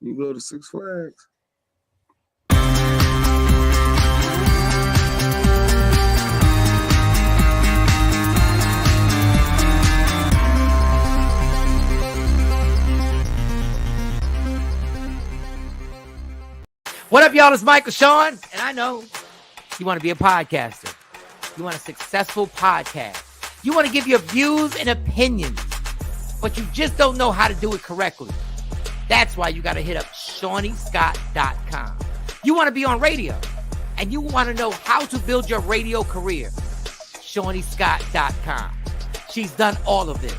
You go to Six Flags. What up, y'all? It's Michael Shawn, and I know you want to be a podcaster. You want a successful podcast. You want to give your views and opinions, but you just don't know how to do it correctly. That's why you got to hit up ShawnEScott.com. You want to be on radio, and you want to know how to build your radio career. ShawnEScott.com. She's done all of this.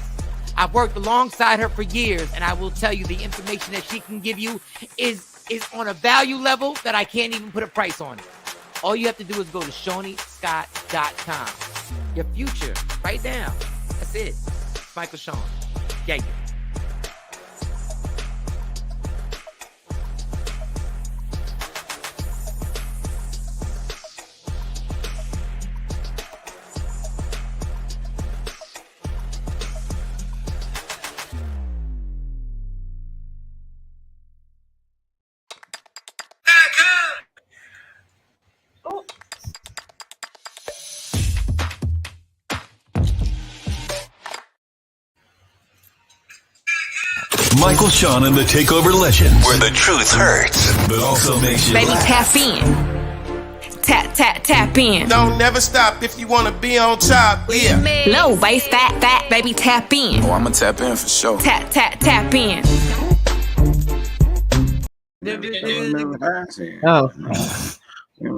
I've worked alongside her for years, and I will tell you the information that she can give you is on a value level that I can't even put a price on it. All you have to do is go to ShawnEScott.com. Your future, right now. That's it. Michael Shawn. Yeah. Michael Shawn and the TakeOver Legends, where the truth hurts, but also makes you laugh. Tap in. Tap in. Don't never stop if you want to be on top. Yeah. Low waist, fat, baby, tap in. Oh, I'ma tap in for sure. Tap in. Oh. Good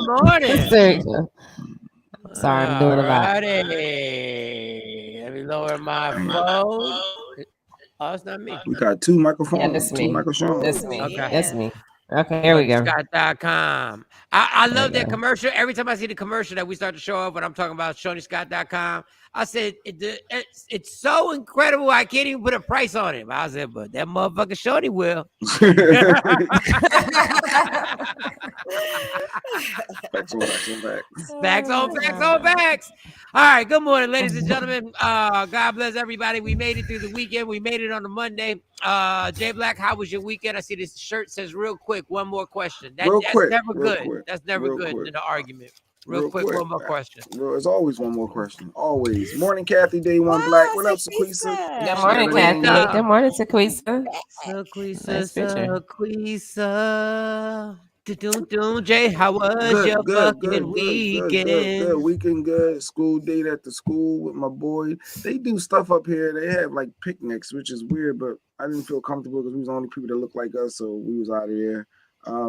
morning. Sorry, I'm doing a lot. Let me lower my phone. Oh, it's not me. We got two microphones. Yeah, that's me. Michael Shawn. That's me. Okay. That's me. Okay, here we go. ShawnEScott.com. I love that commercial. Every time I see the commercial that we start to show up when I'm talking about ShawnEScott.com, I said, it's so incredible, I can't even put a price on it. I said, but that motherfucker Shawnee will. Facts on facts. All right, good morning, ladies and gentlemen. God bless everybody. We made it through the weekend. We made it on a Monday. Jay Black, how was your weekend? I see this shirt says real quick, one more question. That's never good. That's never good in the argument. Real quick, one more question. There's always one more question. Always. Morning, Kathy. Day one Black. What up, Sequisa? Good morning, Kathy. Good morning, Sequisa. Sequisa. Jay, how was your fucking weekend? Good. Weekend good. School date at the school with my boy. They do stuff up here. They have like picnics, which is weird, but I didn't feel comfortable because we was the only people that look like us, so we was out of there.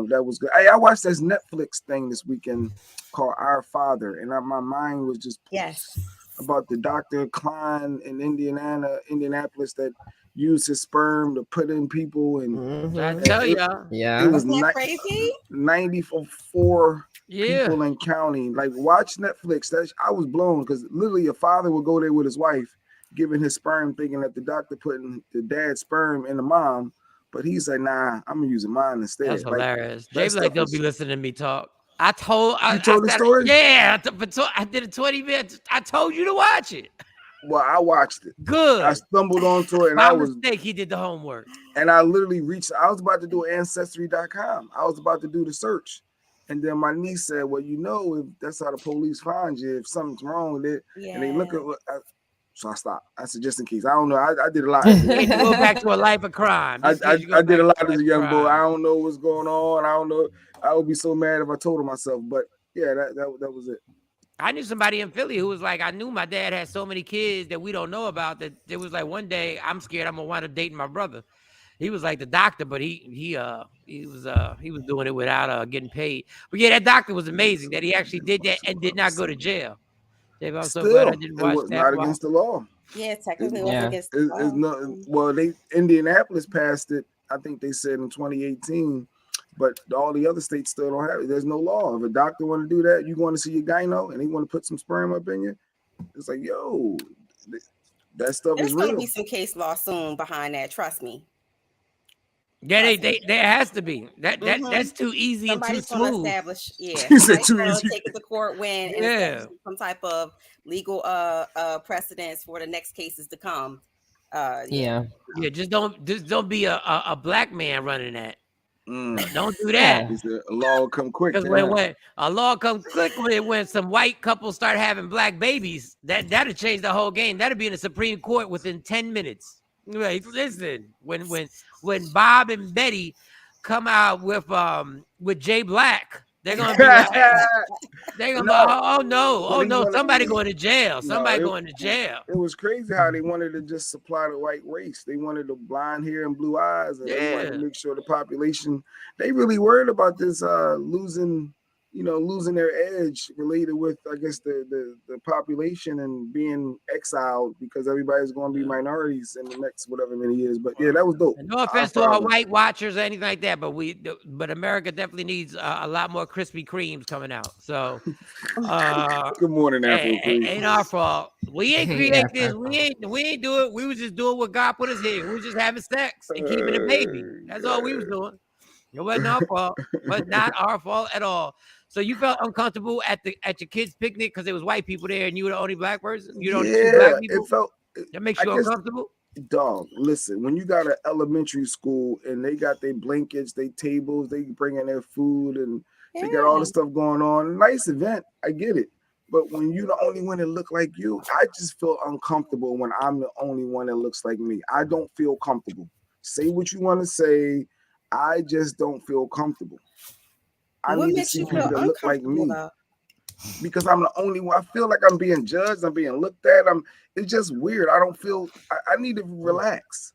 That was good. Hey, I watched this Netflix thing this weekend called Our Father, and my mind was just about the Dr. Klein in Indianapolis that used his sperm to put in people, and I tell y'all, it was crazy. 94 people in county. Like, watch Netflix. I was blown because literally a father would go there with his wife, giving his sperm, thinking that the doctor putting the dad's sperm in the mom. But he's like, nah, I'm gonna use mine instead. That's hilarious. Jay's like, don't be listening to me talk. I told the story? Yeah, I did a 20 minutes. I told you to watch it. Well, I watched it. Good. I stumbled onto it, and By mistake, he did the homework. And I literally I was about to do Ancestry.com. I was about to do the search. And then my niece said, well, if that's how the police find you, if something's wrong with it, and they look at what. So I stopped. I said, just in case. I don't know. I did a lot. You go back to a life of crime. I did a lot as a young boy. I don't know what's going on. I don't know. I would be so mad if I told myself. But yeah, that was it. I knew somebody in Philly who was like, I knew my dad had so many kids that we don't know about that it was like one day I'm scared I'm gonna wind up dating my brother. He was like the doctor, but he was doing it without getting paid. But yeah, that doctor was amazing that he actually did that and did not go to jail. Dave, I'm so glad I didn't watch that. Not against the law. Yeah, technically it was against the law. It's not, well, Indianapolis passed it, I think they said in 2018, but all the other states still don't have it. There's no law. If a doctor want to do that, you want to see your gyno and he want to put some sperm up in you, it's like, yo, that stuff is real. There's going to be some case law soon behind that, trust me. Yeah, there has to be. That's too easy and too smooth. Establish, too easy. Take it to court when and some type of legal precedence for the next cases to come. Yeah. Just don't be a black man running that. Don't do Yeah. that. He said, a law come quick. Because when a law come quick, when some white couples start having black babies, that'll change the whole game. That'll be in the Supreme Court within 10 minutes. Right? Listen, when Bob and Betty come out with Jay Black, they're gonna be like, oh no, somebody going to jail. Somebody going to jail. It was crazy how they wanted to just supply the white race. They wanted the blonde hair and blue eyes, and they wanted to make sure the population. They really worried about this losing their edge related with, I guess, the population and being exiled because everybody's going to be minorities in the next whatever many years. But yeah, that was dope. And no offense to our white watchers or anything like that, but America definitely needs a lot more Krispy Kremes coming out. So, good morning, Afro. Ain't our fault. We ain't create this. We ain't do it. We was just doing what God put us here. We was just having sex and keeping a baby. That's all we was doing. It wasn't our fault. But not our fault at all. So you felt uncomfortable at your kids' picnic because there was white people there and you were the only black person? You don't see black people? That makes you uncomfortable? Dog, listen, when you got an elementary school and they got their blankets, their tables, they bring in their food and they got all the stuff going on. Nice event. I get it. But when you're the only one that look like you, I just feel uncomfortable when I'm the only one that looks like me. I don't feel comfortable. Say what you want to say. I just don't feel comfortable. I need to see people that look like me because I'm the only one. I feel like I'm being judged. I'm being looked at. It's just weird. I don't feel. I need to relax,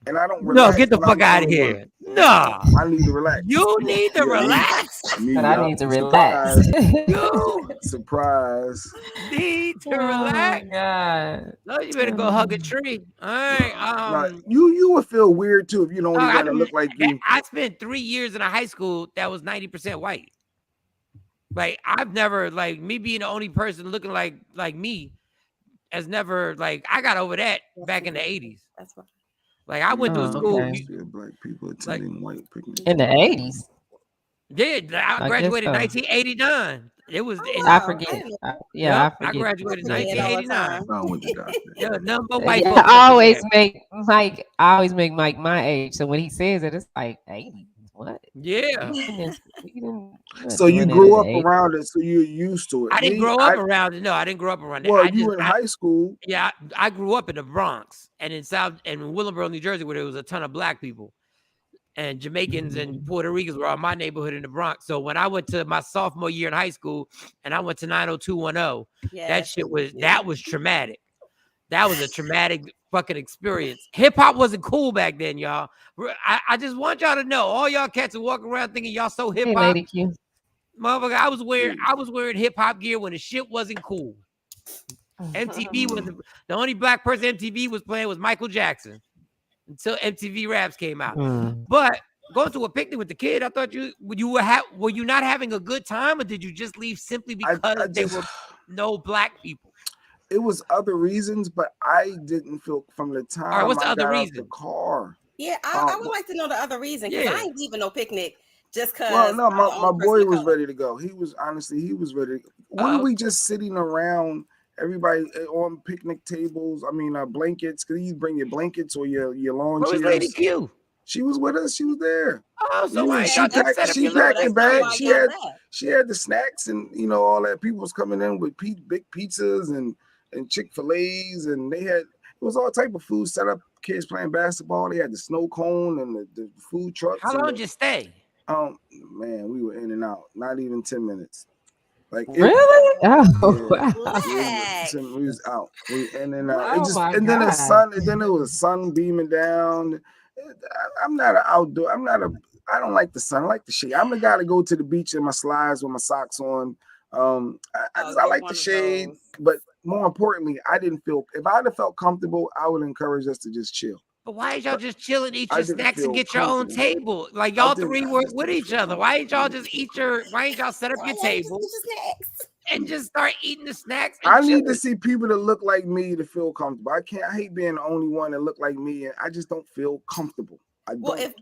and I don't. No, get the fuck out of here. No, I need to relax. You need to relax. I need to relax. You surprise. Need to relax. God. No, you better go hug a tree. All right. You would feel weird too if you don't want to look like you. I spent 3 years in a high school that was 90% white. Like I've never me being the only person looking like me has never I got over that back in the 80s. That's right. Like I went to a school. Black people attending white picnics in the 80s. Yeah, I graduated in 1989. It was. I forget. I graduated in 1989. Yeah, number white. I always make Mike my age. So when he says it, it's like 80. What? Yeah. So you grew up around it, so you're used to it. I didn't grow up around it. No, I didn't grow up around it. Well, you were in high school. Yeah, I grew up in the Bronx and in Willingboro, New Jersey, where there was a ton of black people. And Jamaicans and Puerto Ricans were on my neighborhood in the Bronx. So when I went to my sophomore year in high school and I went to 90210, that was traumatic. That was a traumatic fucking experience. Hip hop wasn't cool back then, y'all. I just want y'all to know, all y'all cats are walking around thinking y'all so hip hop. Motherfucker, I was wearing hip hop gear when the shit wasn't cool. MTV was the only black person MTV was playing was Michael Jackson until MTV Raps came out. But going to a picnic with the kid, I thought were you not having a good time, or did you just leave simply because there were no black people? It was other reasons, but I didn't feel from the time. All right, what's the other reason? The car. Yeah, I would like to know the other reason because I ain't leaving no picnic just because. Well, no, my boy was ready to go. He was ready. When we just sitting around, everybody on picnic tables. I mean, blankets. Could you bring your blankets or your lawn chairs? Where's Lady Q? She was with us. She was there. Oh, so she packed the bag. She had the snacks and all that. People was coming in with big pizzas and Chick-fil-A's, and it was all type of food set up. Kids playing basketball. They had the snow cone and the food trucks. How long did you stay? Man, we were in and out. Not even 10 minutes. Really? We was out. We in and out. Then the sun. And then it was sun beaming down. I'm not an outdoor. I don't like the sun. I like the shade. I'm the guy to go to the beach in my slides with my socks on. I like the shade, but more importantly, I didn't feel. If I'd have felt comfortable, I would encourage us to just chill. But why ain't y'all just chill and eat your snacks and get your own table? Like y'all three work with each other. Why ain't y'all just why ain't y'all set up your table and just start eating the snacks? I need to see people that look like me to feel comfortable. I hate being the only one that look like me, and I just don't feel comfortable. Well, if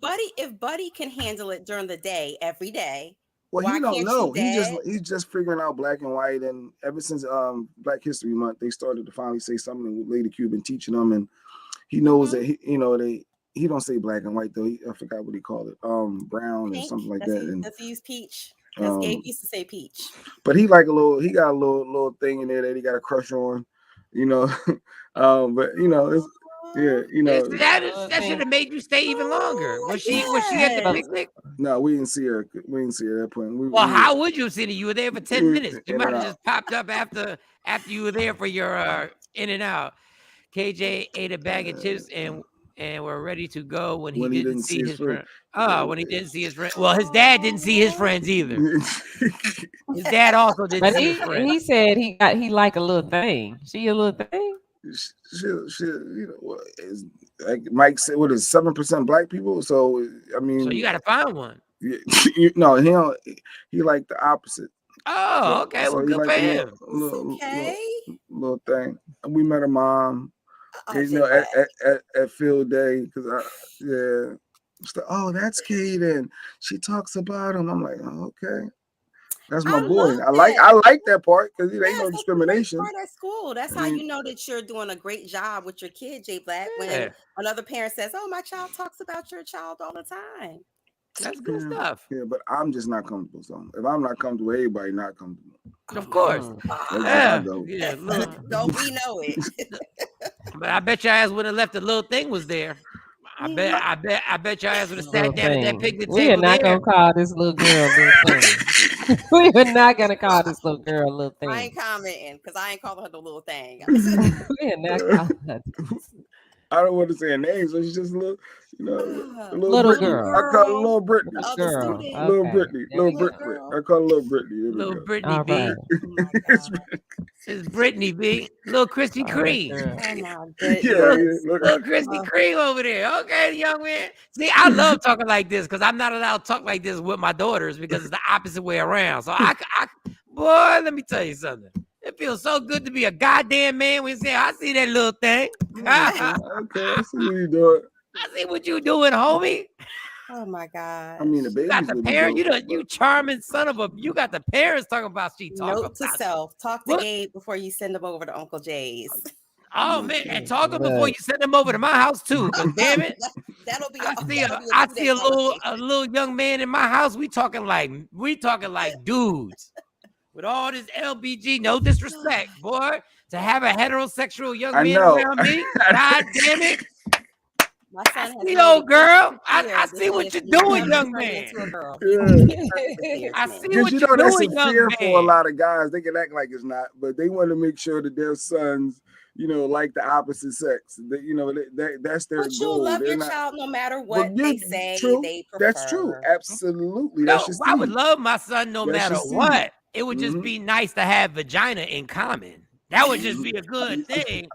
Buddy can handle it during the day, every day. Well, he don't know. He's just figuring out black and white, and ever since Black History Month, they started to finally say something. Lady Q been teaching them, and he knows that he don't say black and white though. I forgot what he called it. Brown or Pink. something like Does that. he, And does he use peach? Because Gabe um, used to say peach. but he got a little thing in there that he got a crush on, you know. But it's That should have made you stay even longer. Was she at the picnic? No, we didn't see her. We didn't see her at that point. How would you have seen it? You were there for 10 minutes. You in might and have out. just popped up after you were there for your in and out. KJ ate a bag of chips and were ready to go when he didn't see his friend. Oh, when he didn't see his friend. Well, his dad didn't see his friends either. His dad also didn't But see his friends. he said he like a little thing. She a little thing. She like Mike said, what is 7% black people? So I mean, So you got to find one. No, he like the opposite. Oh, okay. So well, he good like for him. Little thing. And we met her mom. Oh, at field day because that's Kaden. She talks about him. I'm like, oh, okay, that's my boy. I like that part because ain't no discrimination. Part at school. That's how you know that you're doing a great job with your kid, J Black. When another parent says, "Oh, my child talks about your child all the time." That's good stuff. Yeah, but I'm just not comfortable. So if I'm not comfortable, everybody not comfortable. Of course. Don't we know it. But I bet your ass would have left the little thing was there. I bet your ass would have sat down at that picnic table. We are not gonna call this little girl little thing. We are not gonna call this little girl little thing. I ain't commenting because I ain't calling her the little thing. We are not calling her. I don't want to say her name, so she's just a little, a little Brittany. girl. I call her Little Brittany. Girl. Little Brittany. Little Brittany. I call her Little Brittany. Little Brittany All B. right. It's Brittany B. Little Krispy Kreme. Little Krispy Kreme over there. Okay, young man. See, I love talking like this because I'm not allowed to talk like this with my daughters because it's the opposite way around. So boy, let me tell you something. It feels so good to be a goddamn man when you say, I see that little thing. Okay, I see what you doing. I see what you doing, homie. Oh my God. I mean, the baby. Got the parents, you charming son of a. You got the parents talking about Note to self: talk to Gabe before you send them over to Uncle Jay's. Oh man, and talk to them before you send them over to my house too. Cause damn it, that'll be. I see a little young man in my house. We talking like dudes. With all this LBG, no disrespect, boy, to have a heterosexual young man around me, god damn it. My son I see, old girl. I see what you're doing, young man. I see what you're doing, young man. For a lot of guys, they can act like it's not, but they want to make sure that their sons, like the opposite sex. That's their but goal. You love your child no matter what they say. They prefer. That's true. Absolutely. No, I would love my son no matter what. It would just Mm-hmm. be nice to have vagina in common. That would just be a good thing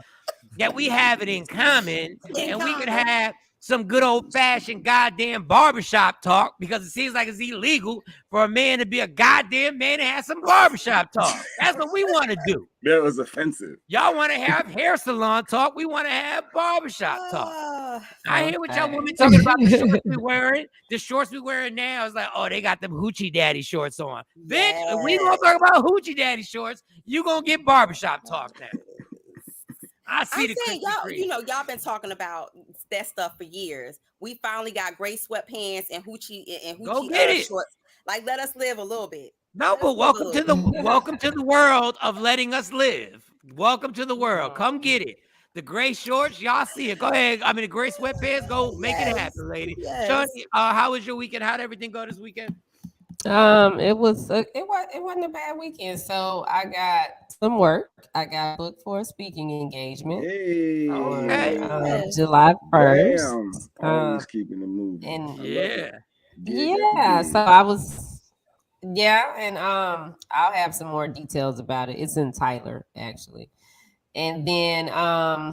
that we have it in common, and we could have some good old-fashioned goddamn barbershop talk because it seems like it's illegal for a man to be a goddamn man and have some barbershop talk. That's what we want to do. That was offensive. Y'all want to have hair salon talk. We want to have barbershop talk. I hear what y'all women talking about the shorts we wearing. The shorts we wearing now is like, oh, they got them hoochie daddy shorts on. Bitch, if we gonna talk about hoochie daddy shorts, you gonna get barbershop talk now. I see y'all been talking about that stuff for years. We finally got gray sweatpants and hoochie Go get it. shorts. Like, let us live a little bit. No, but welcome to the world of letting us live. Welcome to the world. Come get it. The gray shorts, y'all see it. Go ahead. I mean, the gray sweatpants. Go make it happen, lady. Yes. Shawn, how was your weekend? How'd everything go this weekend? It wasn't a bad weekend. So I got some work. I got booked for a speaking engagement. Hey, on July 1st. Always keeping the movie. And yeah. So I was, and I'll have some more details about it. It's in Tyler, actually. And then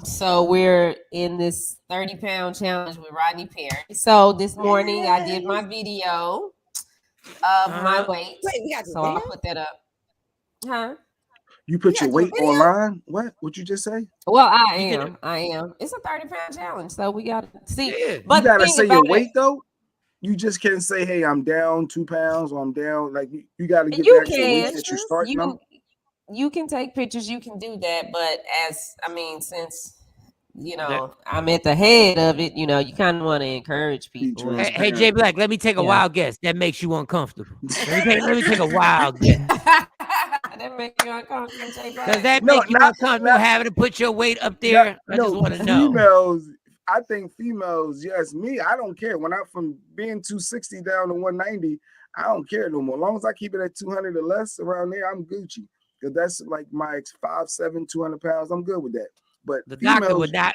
so we're in this 30-pound challenge with Rodney Perry. So this morning I did my video of my weight. Wait, we got so I'll put that up. Huh? You put your weight online? What you just say? Well, I am. It's a 30-pound challenge, so we gotta see. Yeah. But you gotta say your weight though. You just can't say, "Hey, I'm down 2 pounds," or "I'm down." Like you gotta get back to the weight that you starting. You can take pictures. You can do that, but since you know, I'm at the head of it. You know, you kind of want to encourage people. Hey, Jay Black, let me take a wild guess. That makes you uncomfortable. Let me take a wild guess. That make you uncomfortable, Jay Black? Does that make you uncomfortable having to put your weight up there? I just want to know. Females, I think females, yes. Me, I don't care. When I'm from being 260 down to 190, I don't care no more. As long as I keep it at 200 or less around there, I'm Gucci. Because that's like my 5'7", 200 pounds. I'm good with that. But the females, doctor would not.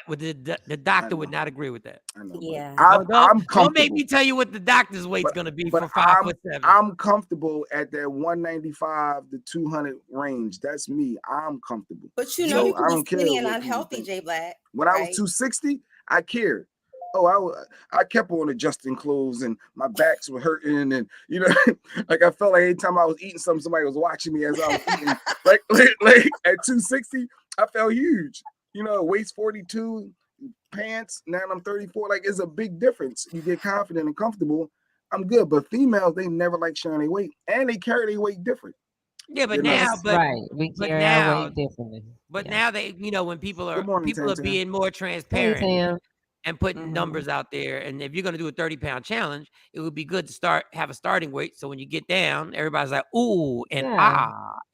The doctor would not agree with that. I know. Yeah, I'm comfortable. Don't make me tell you what the doctor's weight's going to be for 5'7". I'm comfortable at that 195 to 200 range. That's me. I'm comfortable. But you know, you can be skinny and unhealthy, Jay Black. When I was 260, I cared. Oh, I kept on adjusting clothes and my backs were hurting, and you know, like I felt like every time I was eating something, somebody was watching me as I was eating. like at 260, I felt huge. You know, waist 42, pants. Now I'm 34. Like it's a big difference. You get confident and comfortable. I'm good. But females, they never like sharing their weight, and they carry their weight different. Yeah, but now, we carry our weight differently. But now they, you know, when people are Tam. being more transparent and putting numbers out there, and if you're going to do a 30-pound challenge, it would be good to have a starting weight. So when you get down, everybody's like, ooh, and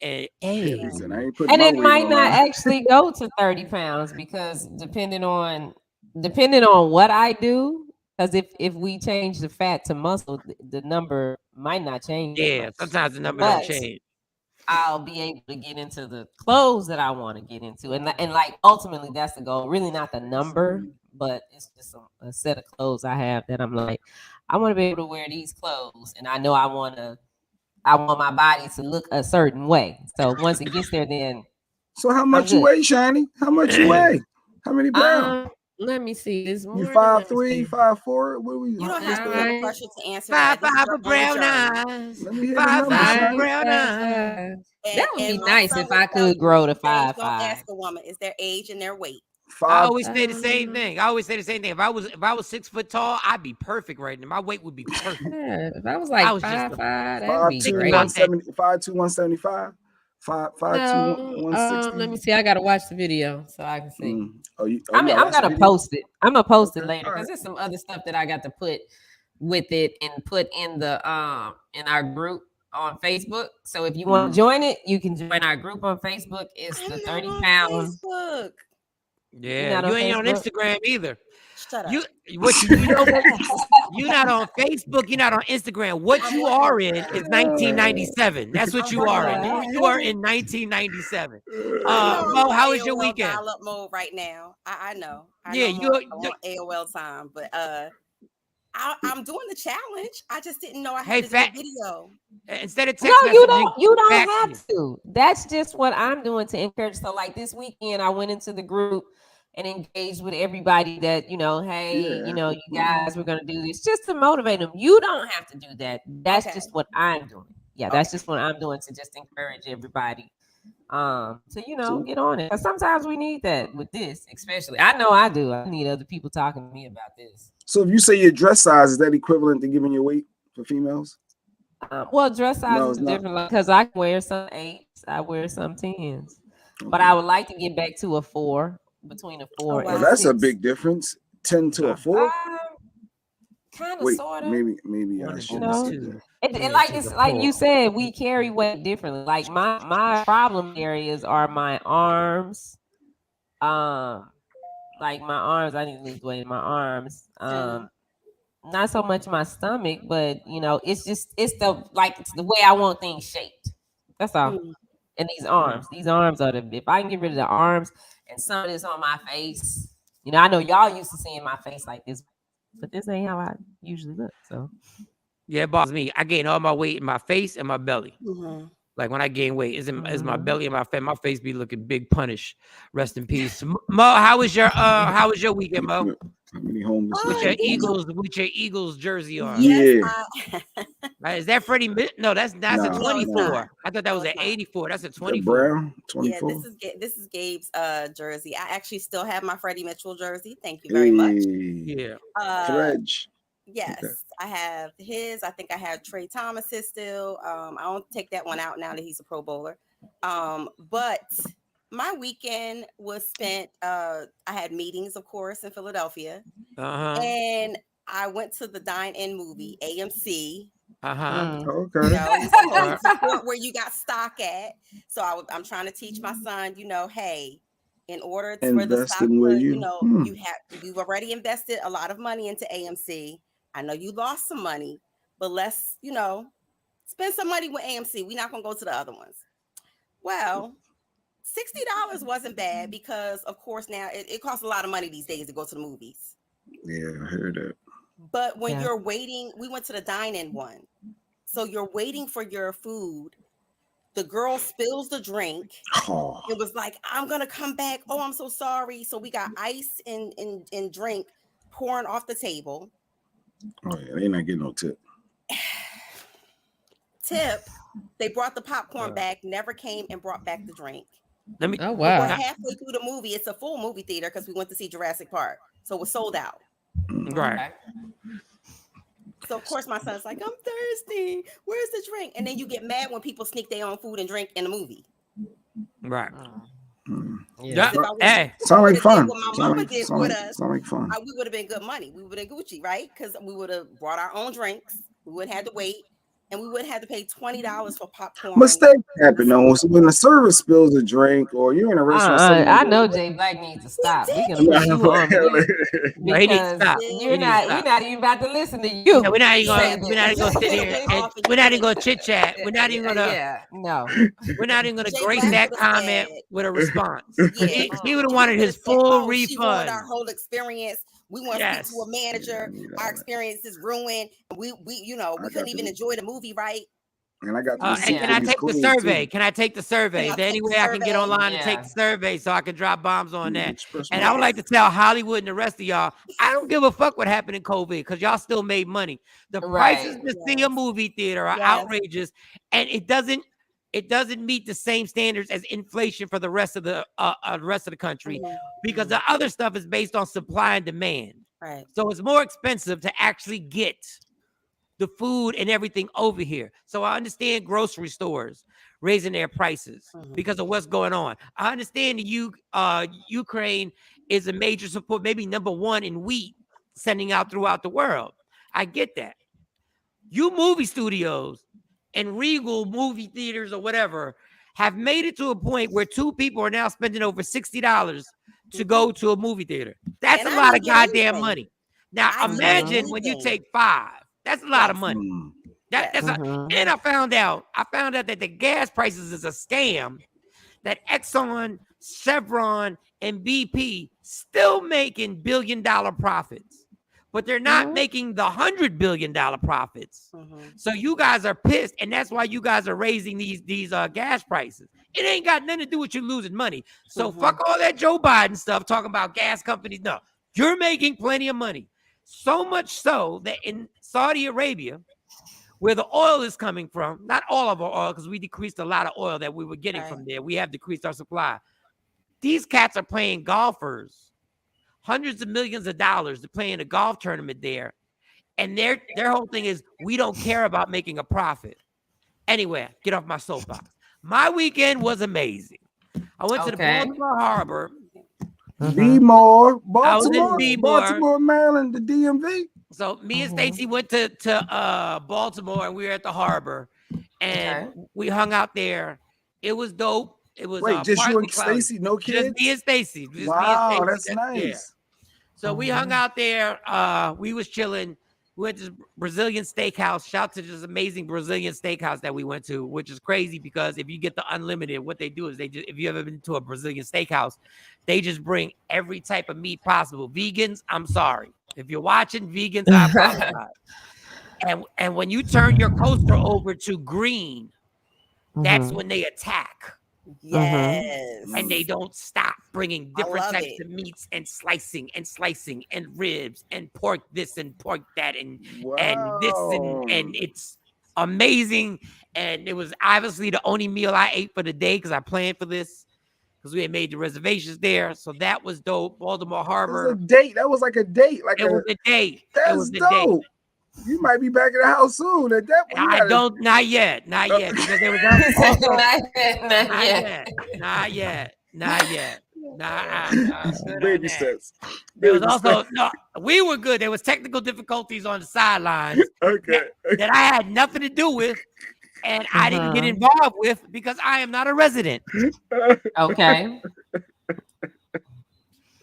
and hey. And it might not actually go to 30 pounds because depending on what I do, because if we change the fat to muscle, the number might not change. Yeah, sometimes the number don't change. I'll be able to get into the clothes that I want to get into, and like ultimately that's the goal. Really, not the number, but it's just a set of clothes I have that I'm like, I want to be able to wear these clothes, and I know I want my body to look a certain way. So once it gets there, then. So how much you weigh, Shiny? How much you weigh? How many pounds? Let me see. This you 5'3", 5'4"? What we? You don't have to feel pressure to answer. 5'5" brown eyes. 5'5" brown eyes. That would be nice if I could grow to 5'5". Don't ask a woman. It's their age and their weight. I always say the same thing. If I was 6 foot tall, I'd be perfect right now. My weight would be perfect. Yeah, if I was like 5'5", that'd be great. 5'2", 175. 5'2", 160. Let me see. I gotta watch the video so I can see. I'm gonna post it. I'm gonna post it later because there's some other stuff that I got to put with it and put in the in our group on Facebook. So if you want to join it, you can join our group on Facebook. It's the 30 pound. Yeah, you ain't on Instagram either. Shut up. You know what? You're not on Facebook. You're not on Instagram. What you are in is 1997. That's what you are in. You are in 1997. Mo, how was your weekend? Dial-up mode right now. I know. Yeah, you're AOL time, but I'm doing the challenge. I just didn't know I had to do a video. Instead of text messaging, you don't have to. That's just what I'm doing to encourage. So like this weekend, I went into the group and engaged with everybody that, you know, hey, you know, you guys, we're going to do this just to motivate them. You don't have to do that. That's just what I'm doing. Yeah, that's just what I'm doing to just encourage everybody. So, you know, get on it. Because sometimes we need that with this, especially. I know I do. I need other people talking to me about this. So if you say your dress size, is that equivalent to giving your weight for females? Well, dress size is different because I wear some 8s, I wear some 10s. But I would like to get back to a 4. Between a 4 and that's 6. a big difference. 10 to a 4. Kind of, sort of. Maybe I should have said that. And like it's like you said, we carry weight differently. Like my problem areas are my arms. Like my arms, I need to lose weight in my arms. Not so much my stomach, but you know, it's the way I want things shaped. That's all. And these arms are if I can get rid of the arms and some of this on my face, you know, I know y'all used to seeing my face like this, but this ain't how I usually look. So yeah, it bothers me. I gain all my weight in my face and my belly. Like when I gain weight, is my belly and my face be looking big punish. Rest in peace. Mo, how was your weekend, Mo? How many homeless? With your Eagles jersey on. Yeah. Is that Freddie? No, that's a 24. I thought that was an 84. That's a 24. Brown 24. Yeah, this is Gabe's jersey. I actually still have my Freddie Mitchell jersey. Thank you very much. Yeah. Dredge. Yes, okay. I have his. I think I have Trey Thomas's still. I don't take that one out now that he's a Pro Bowler. But my weekend was spent. I had meetings, of course, in Philadelphia, and I went to the dine-in movie AMC. Okay. You know, you're supposed to support where you got stock at. So I'm trying to teach my son, hey, in order for the stock Investing where to, you. you've already invested a lot of money into AMC. I know you lost some money, but let's, spend some money with AMC. We're not gonna go to the other ones. Well, $60 wasn't bad because, of course, now it costs a lot of money these days to go to the movies. Yeah, I heard that. But when you're waiting, we went to the dine-in one. So you're waiting for your food. The girl spills the drink. Oh. It was like, I'm gonna come back. Oh, I'm so sorry. So we got ice and drink pouring off the table. Oh yeah, they not getting no tip. They brought the popcorn back, never came and brought back the drink. Oh wow. We're halfway through the movie. It's a full movie theater because we went to see Jurassic Park. So it was sold out. Right. So of course my son's like, I'm thirsty. Where's the drink? And then you get mad when people sneak their own food and drink in the movie. Right. Yeah. Hey, sound like fun. What my mama did with us. Sound like fun. We would have been good money. We would have been Gucci, right? Because we would have brought our own drinks. We wouldn't have to wait. And we would have to pay $20 for popcorn. Mistakes happen though. So when the server spills a drink, or you're in a restaurant, I know Jay Black needs to stop. We're gonna put you on mute because you're not even about to listen to you. Yeah, we're not even gonna sit here. And we're not even gonna chit chat. We're not even gonna. We're not even gonna grace that comment with a response. He would have wanted his full refund. She wanted our whole experience. We want to speak to a manager. Our experience is ruined. We couldn't even enjoy the movie, right? And I got. And can I take the survey? Can I take the survey? Is there any way I can get online and take the survey so I can drop bombs on that? And I would like to tell Hollywood and the rest of y'all, I don't give a fuck what happened in COVID because y'all still made money. The prices to see a movie theater are outrageous, and it doesn't meet the same standards as inflation for the rest of the country because the other stuff is based on supply and demand. Right. So it's more expensive to actually get the food and everything over here. So I understand grocery stores raising their prices because of what's going on. I understand Ukraine is a major support, maybe number one in wheat sending out throughout the world. I get that. You movie studios and Regal movie theaters or whatever have made it to a point where two people are now spending over $60 to go to a movie theater. That's a lot of goddamn money. Now imagine when you take 5. That's a lot of money. And I found out that the gas prices is a scam. That Exxon, Chevron, and BP still making billion-dollar profits. But they're not making the $100 billion profits. So you guys are pissed, and that's why you guys are raising these gas prices. It ain't got nothing to do with you losing money. So fuck all that Joe Biden stuff talking about gas companies. No, you're making plenty of money. So much so that in Saudi Arabia, where the oil is coming from, not all of our oil, because we decreased a lot of oil that we were getting from there. We have decreased our supply. These cats are playing golfers. Hundreds of millions of dollars to play in a golf tournament there. And their whole thing is, we don't care about making a profit. Anyway, get off my soapbox. My weekend was amazing. I went to the Baltimore Harbor. B-more, I was in B-more. Baltimore, Maryland, the DMV. So me and Stacy went to Baltimore, and we were at the harbor. And we hung out there. It was dope. It was just you and Stacy, no kids? Just me and Stacy. Wow, that's nice. Yeah. So we hung out there. We was chilling. We went to Brazilian steakhouse. Shout out to this amazing Brazilian steakhouse that we went to, which is crazy because if you get the unlimited, what they do is if you ever been to a Brazilian steakhouse, they just bring every type of meat possible. Vegans, I'm sorry. If you're watching, vegans, I apologize. And when you turn your coaster over to green, that's when they attack. Yes. And they don't stop bringing different types of meats and slicing and ribs and pork this and pork that and this and it's amazing. And it was obviously the only meal I ate for the day because I planned for this because we had made the reservations there. So that was dope. Baltimore Harbor. It was a date. That was like a date. It was a date. That's dope. You might be back in the house soon. At that point, not yet, because there was not yet. Not yet. Baby steps. There was Baby also steps. no. We were good. There was technical difficulties on the sidelines Okay. that I had nothing to do with, and I didn't get involved with because I am not a resident. Okay.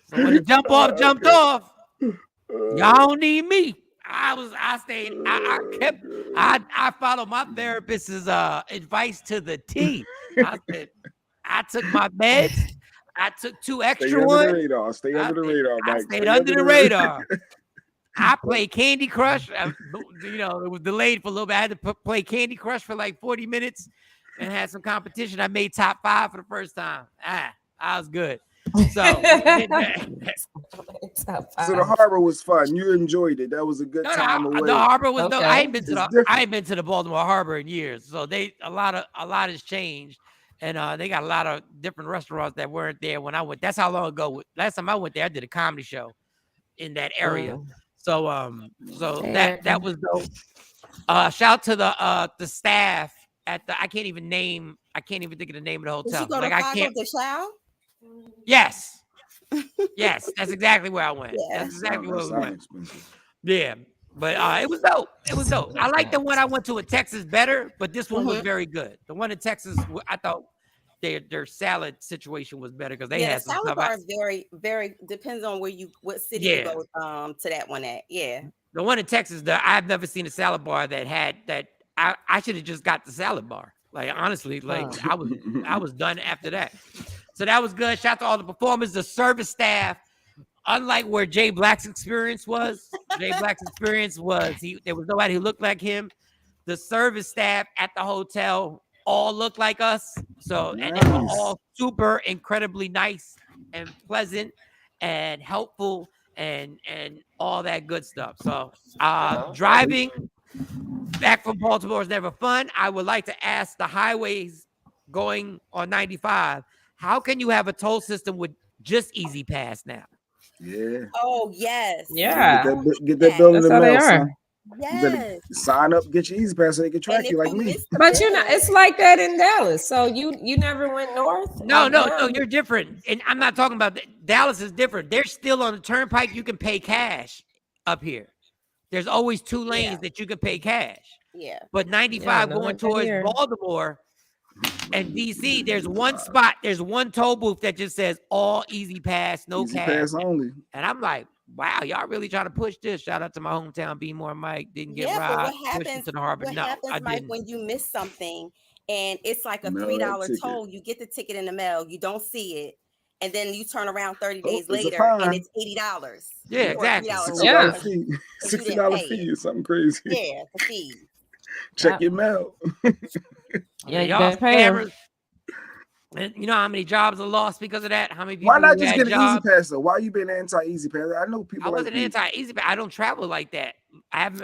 So when the jump off jumped off, y'all don't need me. I followed my therapist's advice to the T. I said, I took my meds. I took 2 Stay extra under ones. the radar. Stay under the radar, I Mike. stayed Stay under the radar. I played Candy Crush. You know, it was delayed for a little bit. I had to play Candy Crush for like 40 minutes and had some competition. I made top 5 for the first time. I was good. So, So the harbor was fun. You enjoyed it. That was a good time away. The harbor was Okay. I ain't been to the Baltimore Harbor in years. So a lot has changed. And they got a lot of different restaurants that weren't there when I went. That's how long ago. Last time I went there, I did a comedy show in that area. So that was dope. Shout out to the staff at the I can't even think of the name of the hotel. Did you go to Pago de Chao? Yes, that's exactly where I went. Yeah. That's exactly where we went. Expensive. Yeah, but it was dope. It was dope. I like the one I went to in Texas better, but this one was very good. The one in Texas, I thought their salad situation was better because they had some salad stuff. bar is very, very depends on what city you go to that one at. Yeah. The one in Texas, I've never seen a salad bar that had that. I should have just got the salad bar. Like honestly, I was done after that. So that was good. Shout out to all the performers, the service staff. Unlike where Jay Black's experience was, there was nobody who looked like him. The service staff at the hotel all looked like us. So and they were all super incredibly nice and pleasant and helpful and all that good stuff. So driving back from Baltimore is never fun. I would like to ask the highways going on 95, how can you have a toll system with just Easy Pass now? Yeah. Oh yes. Yeah. Get that bill in the That's how they mail, are. son. Yes. You better sign up, get your Easy Pass so they can track you like me. But it's like that in Dallas. So you never went north? No, you're different. And I'm not talking about Dallas is different. They're still on the turnpike. You can pay cash up here. There's always 2 lanes that you can pay cash. Yeah. But 95 going towards Baltimore and DC, there's one spot, there's one toll booth that just says all Easy Pass, no Easy cash. Pass only. And I'm like, wow, y'all really trying to push this. Shout out to my hometown, Be More Mike. Didn't get robbed. But what happens, to the harbor. what No, happens, I Mike, didn't. when you miss something and it's like a Mail $3 that ticket. toll, you get the ticket in the mail, you don't see it, and then you turn around 30 days it's a later fine. and it's $80. Yeah, exactly. $60 fee. $60 fee or something crazy. Yeah, the fee. Check your mail. Yeah, you y'all gotta pay 'em. scammers. And you know how many jobs are lost because of that? How many people Why not who just had get an Easy jobs? Pass though? Why you been anti-Easy Pass? I know people. I like wasn't you. anti-Easy Pass. I don't travel like that. I don't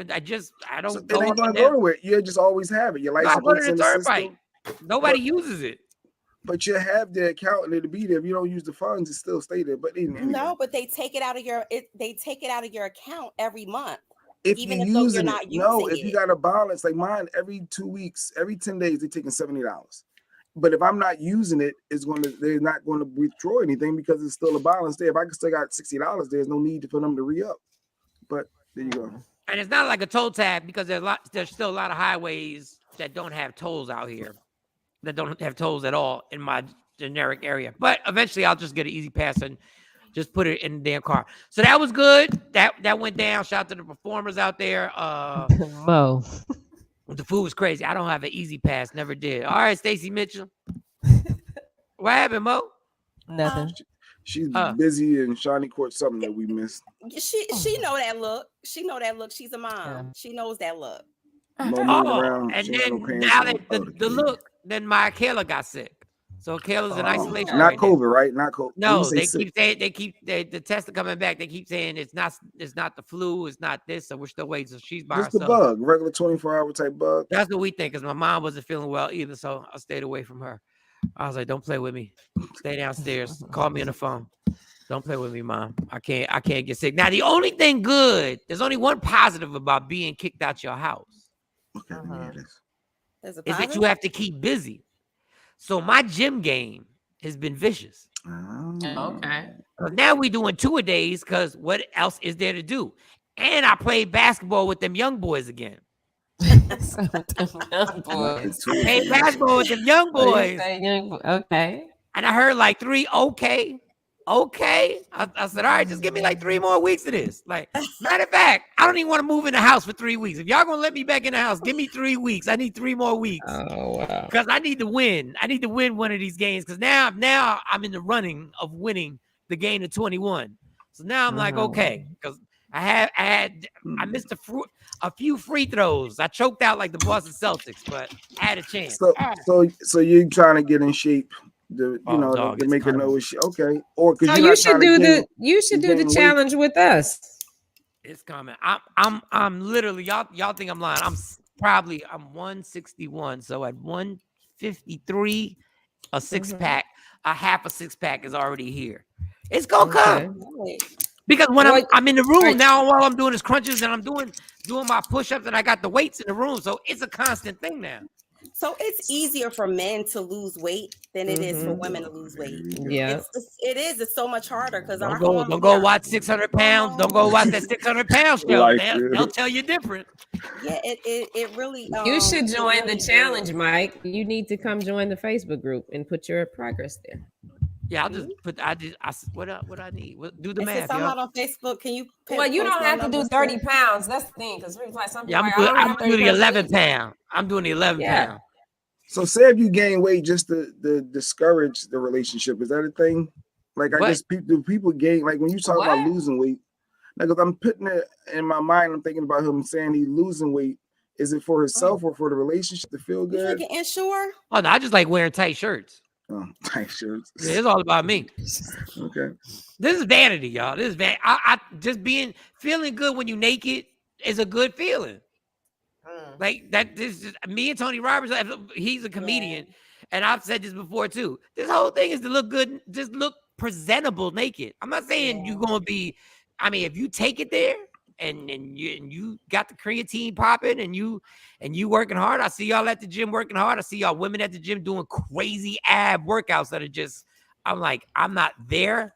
So go it ain't up gonna and go down. nowhere. You just always have it. Your No, I license go to plate's the in the turnpike. system. Nobody uses it. But you have the account and it'll be there. If you don't use the funds, it still stay there. But anyway. No, but they take it out of your account every month. If even you're if though using you're it, not no. using If you it. got a balance like mine, every 2 weeks, every 10 days, they're taking $70. But if I'm not using it, they're not going to withdraw anything because it's still a balance there. If I can still got $60, there's no need for them to re-up. But there you go. And it's not like a toll tag because there's still a lot of highways that don't have tolls out here, that don't have tolls at all in my generic area. But eventually I'll just get an Easy Pass and just put it in the damn car. So that was good. That went down. Shout out to the performers out there. Mo. The food was crazy. I don't have an Easy Pass. Never did. All right, Stacey Mitchell. What happened, Mo? Nothing. She's busy and Shawnee caught something that we missed. She know that look. She know that look. She's a mom. Yeah. She knows that look. Around. And She ain't then no pants now on. that the look, then my Kayla got sick. So Kayla's in isolation. Not right now. COVID, right? Not COVID. No, When you say they sick, keep saying the tests are coming back. They keep saying it's not the flu, it's not this, so we're still waiting. So she's by just the herself. bug, regular 24-hour type bug. That's what we think, because my mom wasn't feeling well either, so I stayed away from her. I was like, don't play with me. Stay downstairs. Call me on the phone. Don't play with me, Mom. I can't get sick. Now, the only thing good, there's only one positive about being kicked out your house. Okay, let me hear this. There's a Is that positive? you have to keep busy. So my gym game has been vicious. Okay. Now we doing 2-a-days because what else is there to do? And I played basketball with them young boys again. So them young boys. I played basketball with them young Oh, you boys. say young okay. And I heard like 3 okay. I said, all right, just give me like 3 more weeks of this. Like, matter of fact, I don't even want to move in the house for 3 weeks. If y'all gonna let me back in the house, give me 3 weeks. I need 3 more weeks. Oh wow. Because I need to win. I need to win one of these games. Because now I'm in the running of winning the game of 21. So now I'm like, okay, because I missed a few free throws. I choked out like the Boston Celtics, but I had a chance. So you're trying to get in shape to Dog, to it's make a coming. no issue. Okay. Or because So you should do the challenge with us. It's coming. I'm literally y'all think I'm lying. I'm 161. So at 153, a 6-pack, a half a 6-pack is already here. It's gonna come. Because when I'm in the room now, all I'm doing is crunches and I'm doing my push-ups and I got the weights in the room. So it's a constant thing now. So it's easier for men to lose weight than it is for women to lose weight. Yeah. It's so much harder because don't go watch 600 pounds. Don't go watch that 600 pound show. They'll tell you different. Yeah, it really. You should join the challenge, Mike. You need to come join the Facebook group and put your progress there. Yeah, I'll just put. What I need? Do the math. Since I'm not on Facebook, can you? Well, you don't have to do 30 pounds. That's the thing, because like some people. I'm doing the 11 pound. I'm doing the 11 pound. So say if you gain weight just to discourage the relationship, is that a thing? Like I guess people gain, like when you talk about losing weight, like if I'm putting it in my mind, I'm thinking about him saying he's losing weight. Is it for himself or for the relationship to feel good? You can insure? Oh no, I just like wearing tight shirts. Oh, tight shirts. Yeah, it's all about me. Okay. This is vanity, y'all. This is vanity. I just feeling good when you naked is a good feeling. Like that. This is me and Tony Roberts. He's a comedian, and I've said this before too. This whole thing is to look good, just look presentable naked. I'm not saying you're gonna be. I mean, if you take it there and you got the creatine popping and you working hard. I see y'all at the gym working hard. I see y'all women at the gym doing crazy ab workouts that are just. I'm like, I'm not there.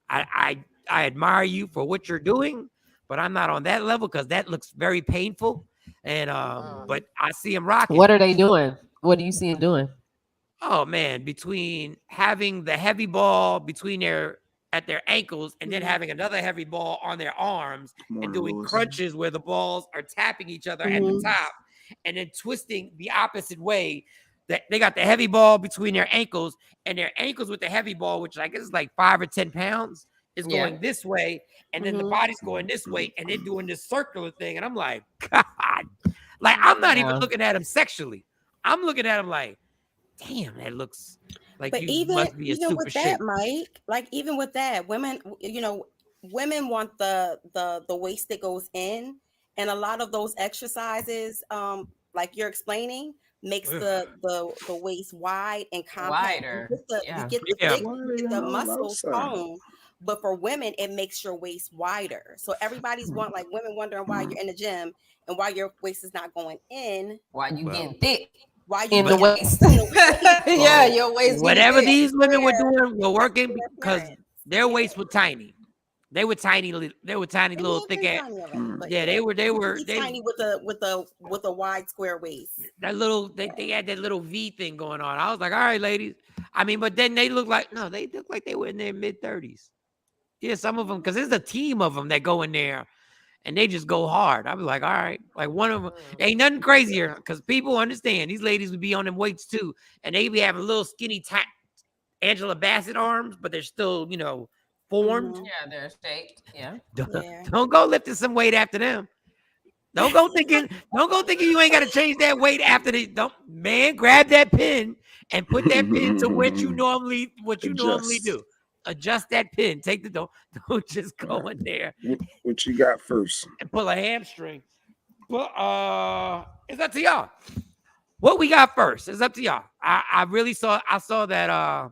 I admire you for what you're doing, but I'm not on that level because that looks very painful. And but I see him rocking. What are they doing? What do you see him doing? Oh man, between having the heavy ball at their ankles and then having another heavy ball on their arms and doing crunches where the balls are tapping each other at the top and then twisting the opposite way. That they got the heavy ball between their ankles and their ankles with the heavy ball, which I guess is like 5 or 10 pounds, is going this way, and then the body's going this way, and they're doing this circular thing. And I'm like, God, like I'm not even looking at him sexually. I'm looking at him like, damn, that looks like must be a super with shape. that, Mike, like even with that, women want the waist that goes in, and a lot of those exercises, like you're explaining, makes the waist wide and compact. Wider. You get the muscles toned. But for women, it makes your waist wider. So everybody's women wondering why you're in the gym and why your waist is not going in. Why you getting thick? Why you in the waist? Yeah, your waist. Whatever these women were doing were working because their waists were tiny. They were tiny. They were tiny, little thick ass. Yeah, they were tiny with a wide square waist. That little they had that little V thing going on. I was like, all right, ladies. I mean, but then they look like they were in their mid-30s. Yeah, some of them, because there's a team of them that go in there and they just go hard. I was like, all right. Like one of them, ain't nothing crazier because people understand these ladies would be on them weights too. And they be having little skinny, tight Angela Bassett arms, but they're still, formed. Yeah, they're shaped. Yeah. Don't go lifting some weight after them. Don't go thinking you ain't got to change that weight after the grab that pin and put that pin to what you normally do. Adjust that pin. Take the don't just go in there. What you got first? And pull a hamstring. But it's up to y'all. What we got first? It's up to y'all. I saw that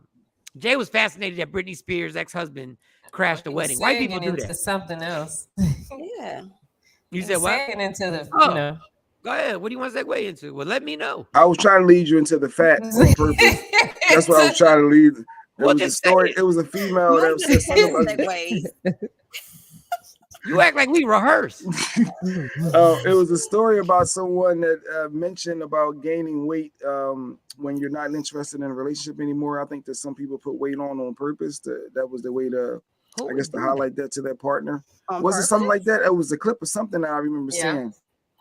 Jay was fascinated that Britney Spears' ex-husband crashed the wedding. White people do that. Something else. Yeah. You said what? Into the Go ahead. What do you want to segue into? Well, let me know. I was trying to lead you into the fat on purpose. That's what I was trying to lead. It Well, was a just say story. it. It was a female that said something about. Segues. You act like we rehearsed. It was a story about someone that mentioned about gaining weight when you're not interested in a relationship anymore. I think that some people put weight on purpose. That was the way to, I guess, to highlight that to their partner. Was it something like that? It was a clip of something that I remember seeing.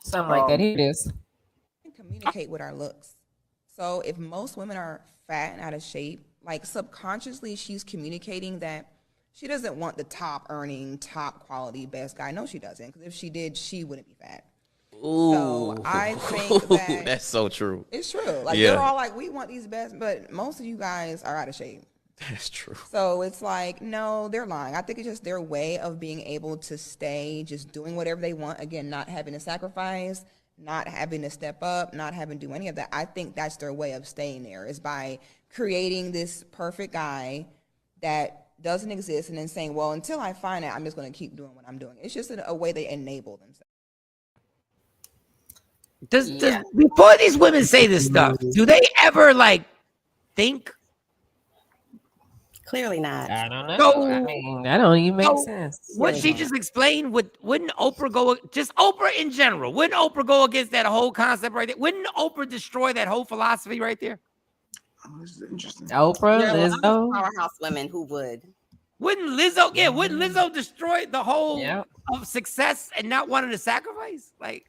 Something like that. Here it is. Communicate with our looks. So if most women are fat and out of shape, like subconsciously she's communicating that she doesn't want the top earning, top quality, best guy. No, she doesn't. Because if she did, she wouldn't be fat. Ooh. So I think that that's so true. It's true. Like they're all like, we want these best, but most of you guys are out of shape. That's true. So it's like, no, they're lying. I think it's just their way of being able to stay just doing whatever they want. Again, not having to sacrifice, not having to step up, not having to do any of that. I think that's their way of staying there, is by creating this perfect guy that doesn't exist and then saying, well, until I find it, I'm just going to keep doing what I'm doing. It's just a way they enable themselves. Does before these women say this stuff, do they ever like think? Clearly not. I don't know. So, I mean, that don't even make sense. What she just explained, wouldn't Oprah go, just Oprah in general, wouldn't Oprah go against that whole concept right there? Wouldn't Oprah destroy that whole philosophy right there? Oh, this is interesting. Oprah, There are a lot Lizzo. of powerhouse women who would. Wouldn't Lizzo destroy the whole of success and not wanting to sacrifice? Like,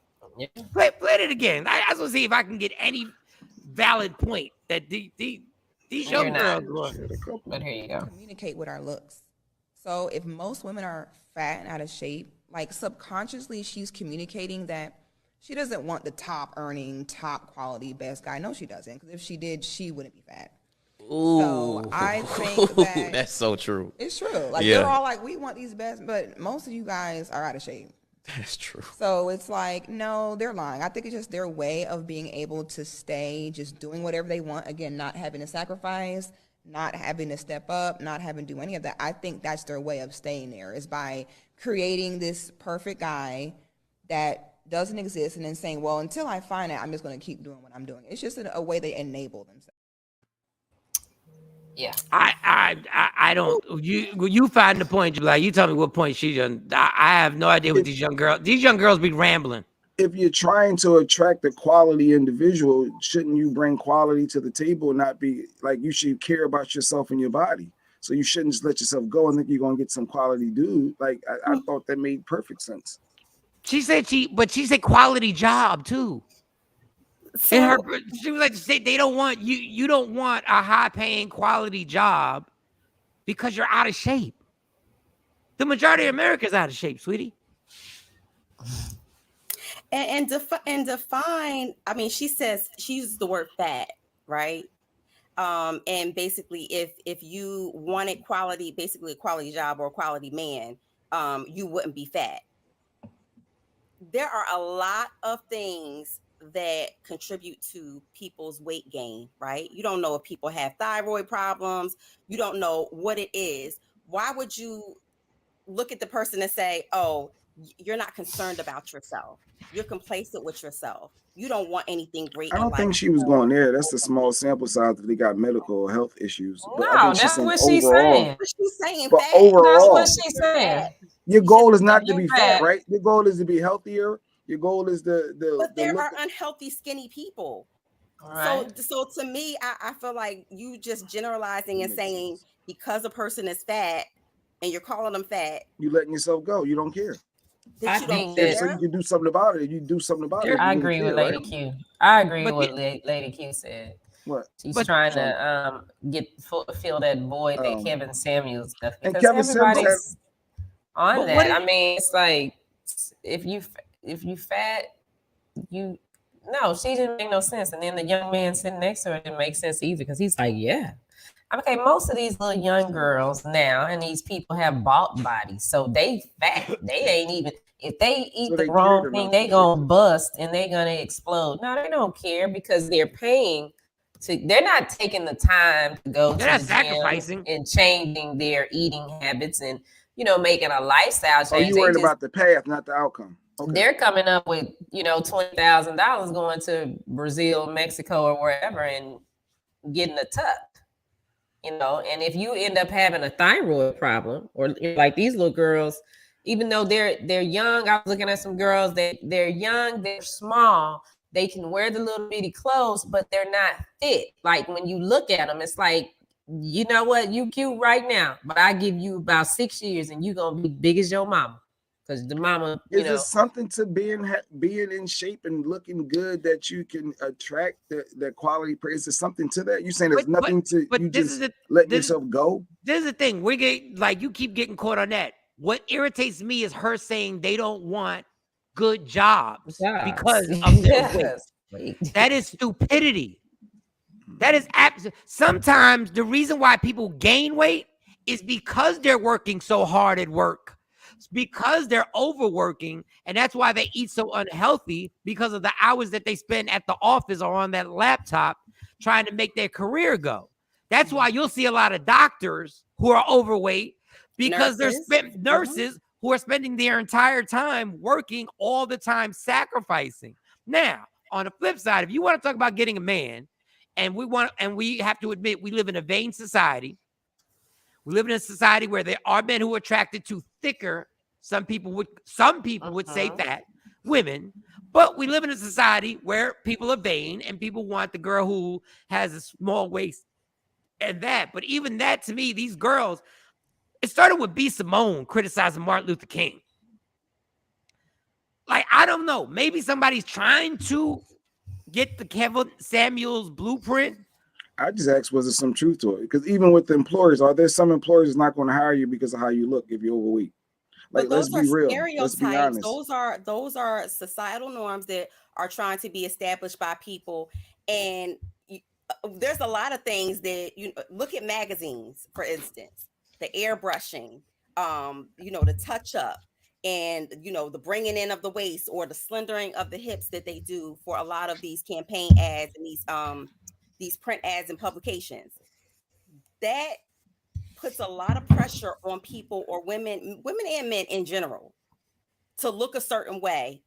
play it again. I just want to see if I can get any valid point that these young girls. But here you go. Communicate with our looks. So if most women are fat and out of shape, like subconsciously she's communicating that she doesn't want the top earning, top quality, best guy. No, she doesn't. Because if she did, she wouldn't be fat. Ooh. So I think that that's so true. It's true. Like they're all like, we want these best, but most of you guys are out of shape. That's true. So it's like, no, they're lying. I think it's just their way of being able to stay just doing whatever they want. Again, not having to sacrifice, not having to step up, not having to do any of that. I think that's their way of staying there, is by creating this perfect guy that doesn't exist and then saying, well, until I find it, I'm just going to keep doing what I'm doing. It's just a way they enable themselves. Yeah. I don't, you find the point, like, you tell me what point she's on. I have no idea what these young girls be rambling. If you're trying to attract a quality individual, shouldn't you bring quality to the table and not be like, you should care about yourself and your body. So you shouldn't just let yourself go and think you're going to get some quality dude. Like, I thought that made perfect sense. She said quality job too. So, she was like, they don't want you. You don't want a high-paying quality job because you're out of shape. The majority of America's out of shape, sweetie. And define. I mean, she says, she uses the word fat, right? And basically, if you wanted quality, basically a quality job or a quality man, you wouldn't be fat. There are a lot of things that contribute to people's weight gain, right? You don't know if people have thyroid problems. You don't know what it is. Why would you look at the person and say, oh, you're not concerned about yourself? You're complacent with yourself. You don't want anything great. I don't think she was going there. That's a small sample size if they got medical or health issues. But No, that's what she's saying. She's saying but fat. overall, That's what she's saying. Your goal is not to be fat, right? Your goal is to be healthier. Your goal is But there are unhealthy, skinny people. Right. So to me, I feel like you just generalizing and saying because a person is fat and you're calling them fat, you letting yourself go. You don't care. I think that, so you can do something about it. You do something about it. I agree with Lady Q. I agree with what Lady Q said. What? She's trying to fill that void that Kevin Samuels left, because Kevin everybody's on that. I mean, it's like if you fat, she didn't make no sense. And then the young man sitting next to her didn't make sense either, because he's like, yeah. Okay, most of these little young girls now and these people have bulk bodies, so they fat. They ain't even, if they eat the wrong thing, they gonna bust and they gonna explode. No, they don't care, because they're paying to. They're not taking the time to go to the gym and changing their eating habits and making a lifestyle change. Oh, you worried about the path, not the outcome. Okay. They're coming up with $20,000 going to Brazil, Mexico, or wherever and getting a tuck. you know. And if you end up having a thyroid problem, or like these little girls, even though they're young, I was looking at some girls that they're young, they're small, they can wear the little bitty clothes, but they're not fit. Like when you look at them, it's like, you know what, you cute right now, but I give you about 6 years and you gonna be big as your mama. Because the mama, is it something to being in shape and looking good that you can attract the quality praise? Is something to that? You saying there's nothing to you just let yourself go? This is the thing. We get like you keep getting caught on that. What irritates me is her saying they don't want good jobs because of their weight. That is stupidity. That is sometimes the reason why people gain weight is because they're working so hard at work. It's because they're overworking, and that's why they eat so unhealthy, because of the hours that they spend at the office or on that laptop trying to make their career go. That's why you'll see a lot of doctors who are overweight, because they're nurses who are spending their entire time working all the time, sacrificing. Now, on the flip side, if you want to talk about getting a man, and we have to admit we live in a vain society. We live in a society where there are men who are attracted to thicker, some people would say fat women, but we live in a society where people are vain and people want the girl who has a small waist and that. But even that, to me, these girls, it started with B. Simone criticizing Martin Luther King. Like, I don't know, maybe somebody's trying to get the Kevin Samuels blueprint. I just asked, was there some truth to it? Because even with the employers, are there some employers that's not going to hire you because of how you look if you're overweight? Like, let's be real. Let's be honest. Those are societal norms that are trying to be established by people. And there's a lot of things that look at magazines, for instance, the airbrushing, the touch up, and the bringing in of the waist or the slendering of the hips that they do for a lot of these campaign ads and these print ads and publications. That puts a lot of pressure on people, or women and men in general, to look a certain way.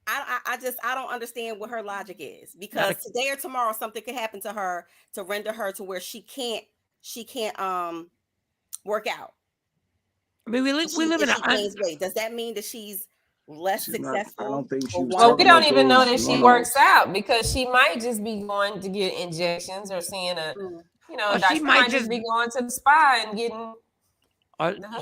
I don't understand what her logic is, because today or tomorrow something could happen to her to render her to where she can't work out. I mean, we live in a weight. Does that mean that she's less successful? I don't think she was. Well, we don't even know that she works out, because she might just be going to get injections or seeing a, she might just be going to the spa and getting.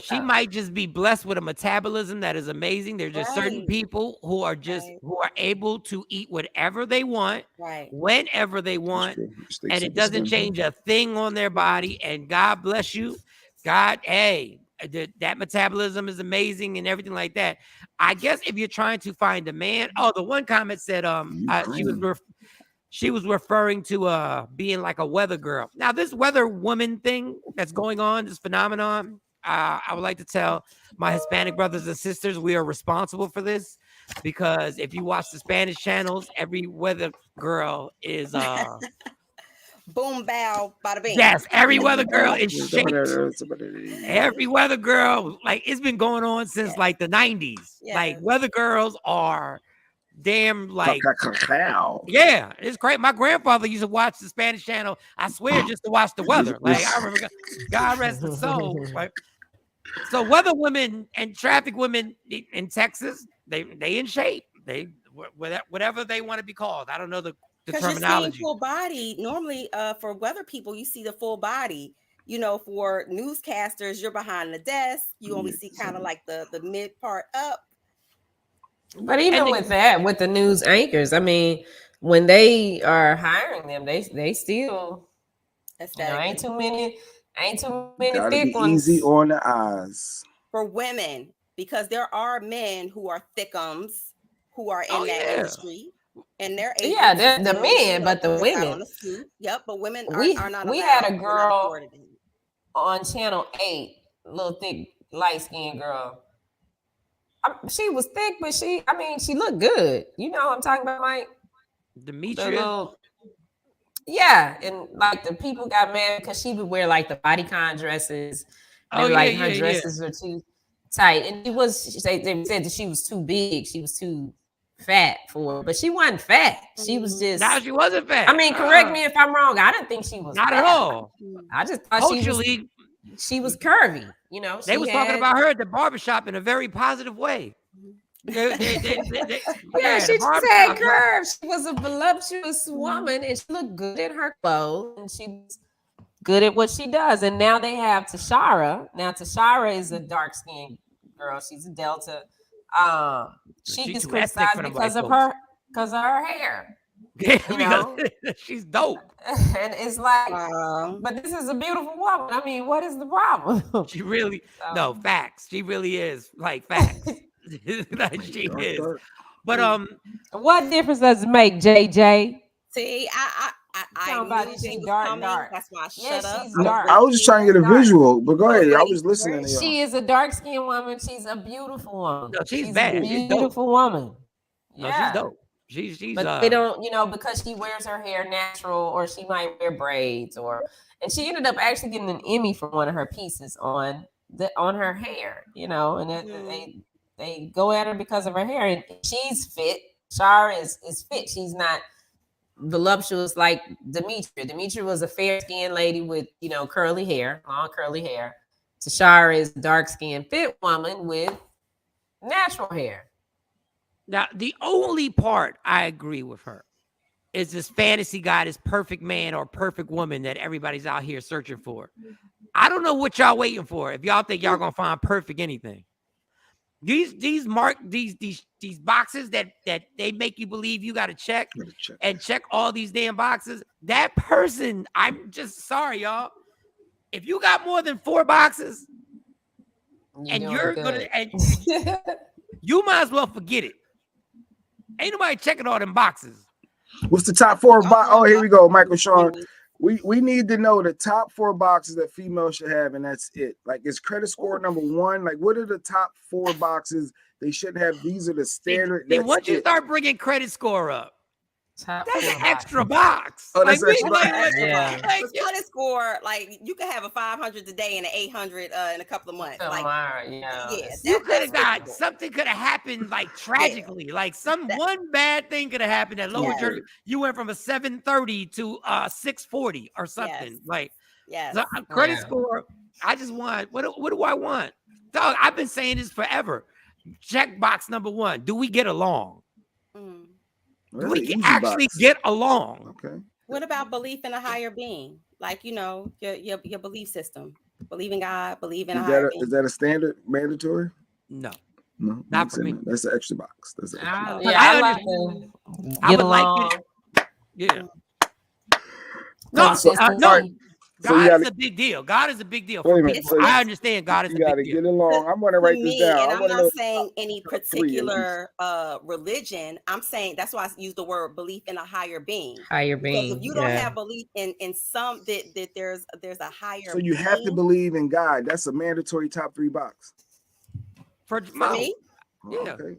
She might just be blessed with a metabolism that is amazing. There's just certain people who are who are able to eat whatever they want, whenever they want, and it doesn't change a thing on their body. And God bless you, God. Hey, that metabolism is amazing and everything like that. I guess if you're trying to find a man, the one comment said she was referring to being like a weather girl. Now, this weather woman thing that's going on, this phenomenon, I would like to tell my Hispanic brothers and sisters, we are responsible for this, because if you watch the Spanish channels, every weather girl is boom, bow, bada bing. Yes, every weather girl is shaped. Every weather girl, like, it's been going on since like the 90s. Yes. Like, weather girls are damn, like, yeah, it's great. My grandfather used to watch the Spanish channel, I swear, just to watch the weather. Like, I remember, God rest his soul. Like, so weather women and traffic women in Texas, they in shape. They whatever they want to be called. I don't know the terminology. Full body. Normally, for weather people, you see the full body. For newscasters, you're behind the desk. You only see kind of like the mid part up. But even with that, with the news anchors, I mean, when they are hiring them, they still ain't too many gotta thick be ones. Easy on the eyes for women, because there are men who are thickums who are in that industry, and they're the men, but the women. Yep, but women are not. We had a girl on Channel 8, little thick, light skinned girl. She was thick, but she looked good. You know what I'm talking about, Mike? Demetria. Yeah, and like the people got mad because she would wear like the bodycon dresses. Her dresses were too tight, and they said that she was too big. She was too fat for it, but she wasn't fat. She was just. Now she wasn't fat. I mean, correct me if I'm wrong. I didn't think she was Not fat. at all. I just thought Culturally, she was curvy. You know, they was talking about her at the barbershop in a very positive way. Yeah, she just had curves. She was a voluptuous woman, and she looked good in her clothes, and she was good at what she does. And now they have Tashara. Now Tashara is a dark-skinned girl. She's a Delta. She gets criticized because of her hair. Yeah, you know? She's dope. And it's like, but this is a beautiful woman. I mean, what is the problem? She really, no, facts. She really is, like, facts. Like, she is. But what difference does it make, JJ? See, I knew she dark. That's why I shut up. I was just trying to get a visual, but go ahead. I was listening to you. She is a dark-skinned woman. She's a beautiful woman. No, she's bad. A beautiful woman. No, she's dope. She's but they don't, because she wears her hair natural, or she might wear braids, and she ended up actually getting an Emmy for one of her pieces on her hair, and they go at her because of her hair, and she's fit. Shara is fit. She's not voluptuous like Demetria. Demetria was a fair-skinned lady with, curly hair, long curly hair. Tashara is a dark-skinned, fit woman with natural hair. Now, the only part I agree with her is this fantasy guy, this perfect man or perfect woman that everybody's out here searching for. I don't know what y'all waiting for. If y'all think y'all gonna find perfect anything, these boxes that they make you believe you got to check and check all these damn boxes. That person, I'm just sorry, y'all. If you got more than 4 boxes, you might as well forget it. Ain't nobody checking all them boxes. What's the top 4 boxes? Oh, here we go, Michael Shawn. We need to know the top 4 boxes that females should have, and that's it. Like, is credit score number 1? Like, what are the top 4 boxes they shouldn't have? These are the standard. Then once you start bringing credit score up, that's an extra box. Oh, that's extra box. Credit score, like, you could have a 500 today and an 800 in a couple of months. You could have got something could have happened like tragically, like one bad thing could have happened that lowered you went from a 730 to 640 or something. So credit score. I just want what do I want? Dog, I've been saying this forever. Check box number 1. Do we get along? Do we actually get along? Okay. What about belief in a higher being? Like, your belief system. Believe in God, believe in a higher being. Is that a standard mandatory? No, not for me. That's an extra box. That's an extra box. I like to get along. No. God is a big deal. God is a big deal. For me. I understand God is a big deal. You got to get along. I'm going to write this down. And I'm not saying any particular religion. I'm saying that's why I use the word belief in a higher being. Higher being. Because if you don't have belief in some that there's a higher. So you have to believe in God. That's a mandatory top 3 box. For me. Yeah. Okay.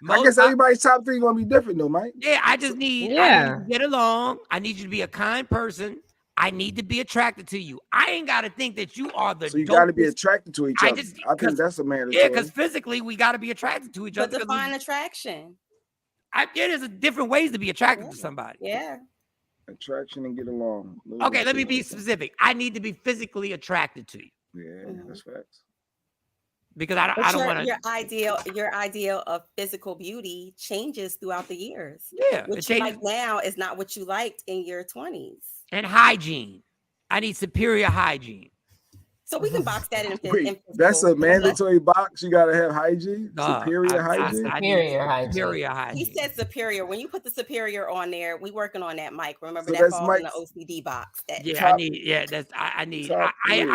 I guess everybody's top 3 gonna be different though, Mike. Yeah, I just need to get along. I need you to be a kind person. I need to be attracted to you. I ain't got to think that you are the. So you got to be attracted to each other. I think that's a mandatory. Yeah, because physically we got to be attracted to each other. But define attraction. There's different ways to be attracted to somebody. Yeah. Attraction and get along. Okay, let me be specific. I need to be physically attracted to you. Yeah, that's facts. Because I don't want to. Your ideal of physical beauty changes throughout the years. Yeah, what you like now is not what you liked in your 20s. And hygiene. I need superior hygiene. So we can box that in. Wait, that's a mandatory box. You got to have hygiene. Superior hygiene. Superior hygiene. He said superior. When you put the superior on there, we working on that, Mike. Remember so that falls in the OCD box. I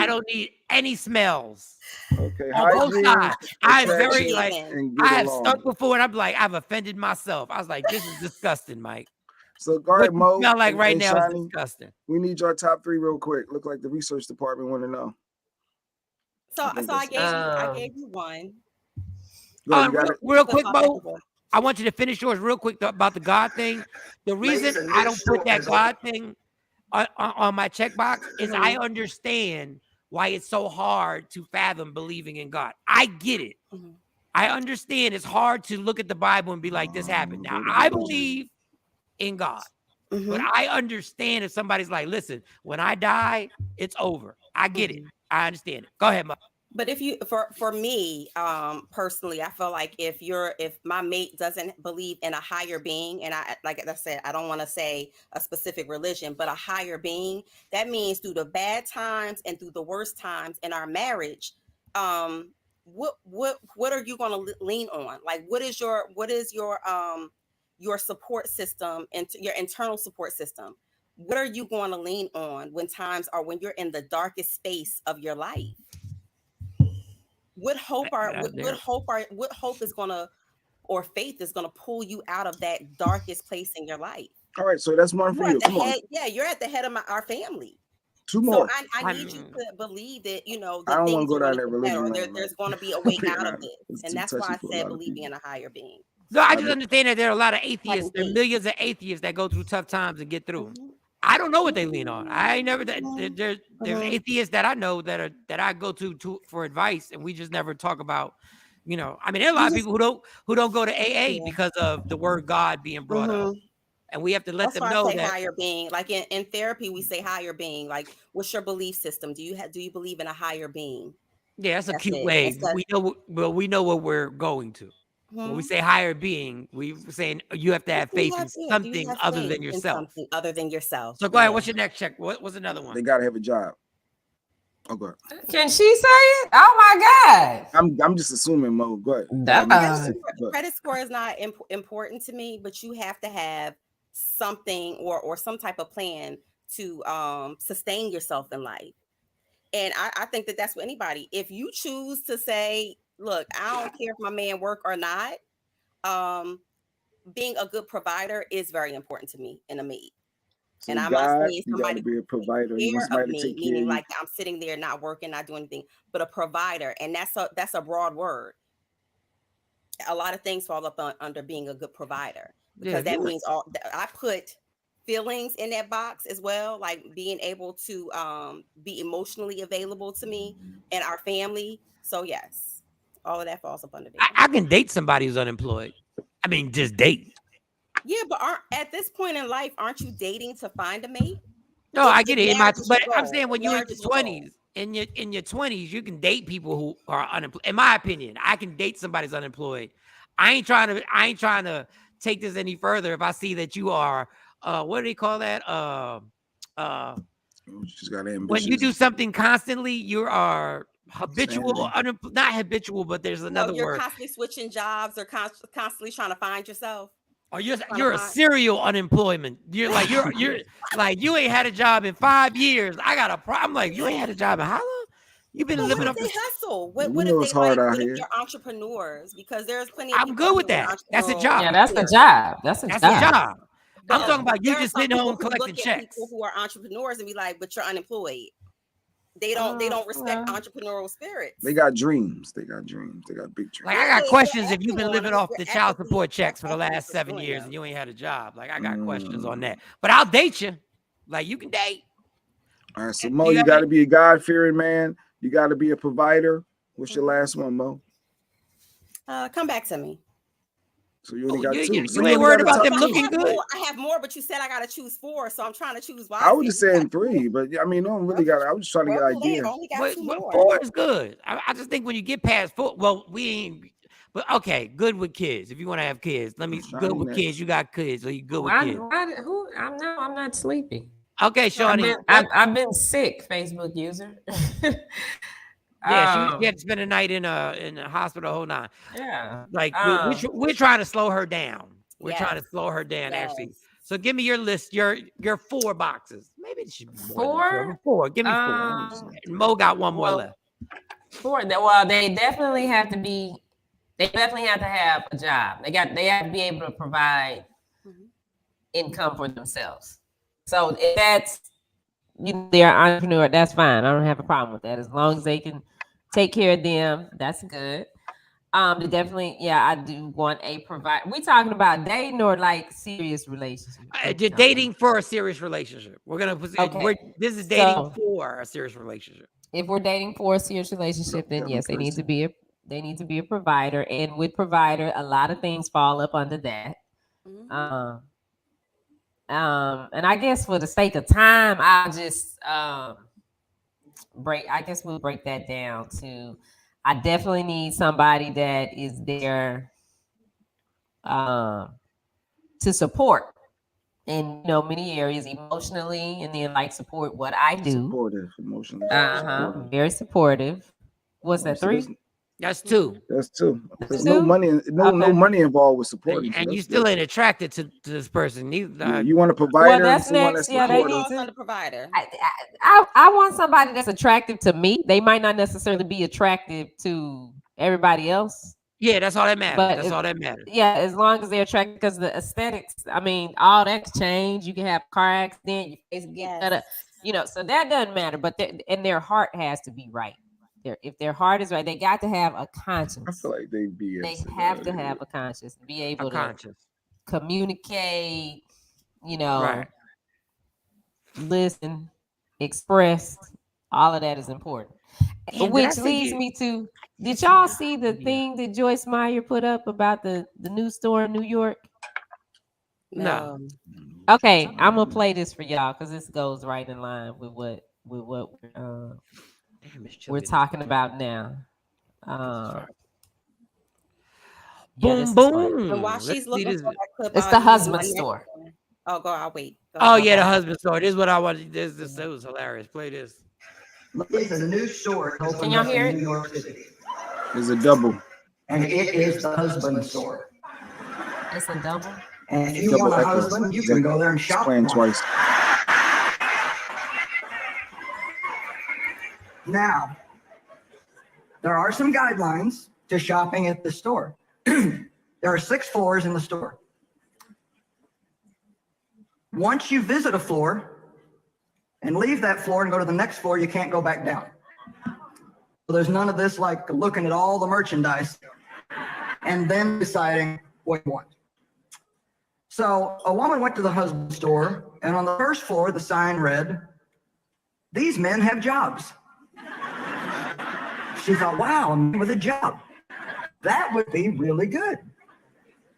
don't need any smells. Okay, on both sides. I have stuck before, and I'm like, I've offended myself. I was like, this is disgusting, Mike. So guard mode. Smell like right now is disgusting. We need your top 3 real quick. Look like the research department want to know. So I gave you one. Real quick, Mo. I want you to finish yours real quick about the God thing. The reason I don't put that God thing on my checkbox is I understand why it's so hard to fathom believing in God. I get it. I understand it's hard to look at the Bible and be like, this happened. Now, I believe in God, but I understand if somebody's like, listen, when I die, it's over. I get it. I understand it. Go ahead, Mo. But if you, for me, personally, I feel like if my mate doesn't believe in a higher being, and like I said, I don't want to say a specific religion, but a higher being, that means through the bad times and through the worst times in our marriage, what are you going to lean on? Like, what is your support system and your internal support system? What are you going to lean on when you're in the darkest space of your life? What hope is gonna, or faith is gonna pull you out of that darkest place in your life? All right, so that's one for you. Come on. Yeah, you're at the head of our family. Two more. So I need you to believe that, I don't want to go down that religion. There's going to be a way out of this, and that's why I said believing in a higher being. No, I just understand that there are a lot of atheists. There are millions of atheists that go through tough times and get through. I don't know what they lean on. I ain't never. There's atheists that I know that I go to for advice, and we just never talk about. You know, I mean, there are a lot of people who don't go to AA because of the word God being brought up, and we have to let them know that higher being. Like in therapy, we say higher being. Like, what's your belief system? Do you believe in a higher being? Yeah, that's a cute way. We know what we're going to. When we say higher being, we're saying you have to have faith in something other than yourself. So go ahead. What's your next check? What's another one? They gotta have a job. Oh, go ahead. Can she say it? Oh my God! I'm just assuming, Mo. Go ahead. Credit score is not important to me, but you have to have something or some type of plan to sustain yourself in life. And I think that's what anybody. If you choose to say, look, I don't care if my man work or not. Being a good provider is very important to me in a mate. So and I'm not saying somebody be a provider. You want somebody to take care of you. Like I'm sitting there not working, not doing anything, but a provider, and that's a broad word. A lot of things fall up under being a good provider because that means I put feelings in that box as well, like being able to be emotionally available to me and our family. So yes, all of that falls up under there. I can date somebody who's unemployed. I mean, just date. Yeah, but at this point in life, aren't you dating to find a mate? No, I get it. But I'm saying when you're in your 20s, in your 20s, you can date people who are unemployed. In my opinion, I can date somebody who's unemployed. I ain't trying to take this any further. If I see that you are, what do they call that? She's got ambitions. When you do something constantly, you are habitual, not habitual, but there's another word. You're constantly switching jobs or constantly trying to find yourself. Or you're a serial unemployment. You're like like you ain't had a job in 5 years. I got a problem. Like you ain't had a job in how long? You've been living up. What if they hustle? What if they hard out here. They're entrepreneurs? Because there's plenty of I'm good with that. That's a job. Yeah, that's a job. That's a job. I'm talking about you just sitting home collecting checks. People who are entrepreneurs and be like, but you're unemployed. They don't respect entrepreneurial spirits. They got dreams. They got big dreams. Like I got questions if you've been living off the child support checks for the last 7 years and you ain't had a job. Like I got questions on that. But I'll date you. Like you can date. All right, so Mo, you got to be a God-fearing man. You got to be a provider. What's your last one, Mo? Come back to me. So you only got two. You ain't worried about them looking good? I have more, but you said I got to choose 4, so I'm trying to choose 5. I was just saying 3, but I mean, no one really got it. I was just trying to get an idea. But 4 is good. I just think when you get past 4, well, we ain't. But okay, good with kids. If you want to have kids, good with kids. You got kids, so you good with kids. I'm not sleepy. Okay, Shawnee. I've been sick, Facebook user. Yeah, she had to spend a night in a hospital the whole night. Yeah. Like we're trying to slow her down. We're trying to slow her down, actually. So give me your list, your 4 boxes. Maybe it should be more 4. Give me 4. Mo got one more left. 4. Well, they definitely have to be. They definitely have to have a job. They have to be able to provide income for themselves. So if that's they're an entrepreneur, that's fine. I don't have a problem with that as long as they can take care of them. That's good. They definitely, I do want a provider. We talking about dating or like serious relationship? You're dating for a serious relationship. We're gonna. This is dating for a serious relationship. If we're dating for a serious relationship, then yes, they need to be They need to be a provider, and with provider, a lot of things fall up under that. Mhm. And I guess for the sake of time, I'll just break. I guess we'll break that down to. I definitely need somebody that is there to support in many areas emotionally, and then like support what I do. Supportive, emotionally supportive. Very supportive. What's that? So 3? That's 2. that's 2. There's Two? no money, no Okay. money involved with supporting. So And you that's still good. ain't attracted to this person. Yeah, you want a provider Well, and that's someone next. that's Yeah, they supportive. need Falls to. under provider. I want somebody that's attractive to me. They might not necessarily be attractive to everybody else. Yeah, that's all that matters. But That's all that matters. Yeah, as long as they're attractive, because the aesthetics, I mean, all that's changed. You can have a car accident, your face get cut up, so that doesn't matter. But and their heart has to be right. If their heart is right, they got to have a conscience. I feel like they They have to have a conscience, be able to communicate, Right. listen, express. All of that is important. Damn, did I Which see leads you- me to, did y'all see the thing that Joyce Meyer put up about the new store in New York? No. Okay, I'm gonna play this for y'all because this goes right in line with what Damn, it's chilly we're in this talking motherfucker. about now. Boom, And while boom. she's Let's see looking this. for that clip, It's I'll the use my husband next store. one. Oh, go. I'll wait. Go Oh ahead. yeah, the husband story. This is what I wanted. This was hilarious. Play this. Ladies, a new store Can opened y'all up hear in it? New York City, There's a double. and it is the husband store. It's a double. And if you Double want a echo. husband, you It's can like- go there and it's shop. playing for twice. Now, there are some guidelines to shopping at the store. There are 6 floors in the store. Once you visit a floor and leave that floor and go to the next floor, you can't go back down. So there's none of this like looking at all the merchandise and then deciding what you want. So a woman went to the husband store, and on the first floor, the sign read, "These men have jobs." She thought, wow, a man with a job. That would be really good.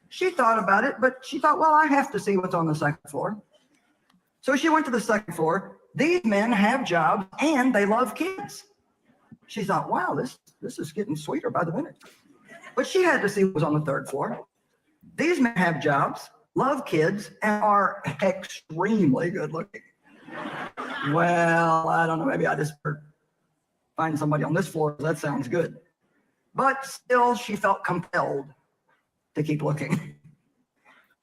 She thought about it, but she thought, well, I have to see what's on the second floor. So she went to the second floor. These men have jobs and they love kids. She thought, wow, this is getting sweeter by the minute. But she had to see what was on the third floor. These men have jobs, love kids, and are extremely good looking. Well, I don't know, maybe I just find somebody on this floor. That sounds good. But still, she felt compelled to keep looking.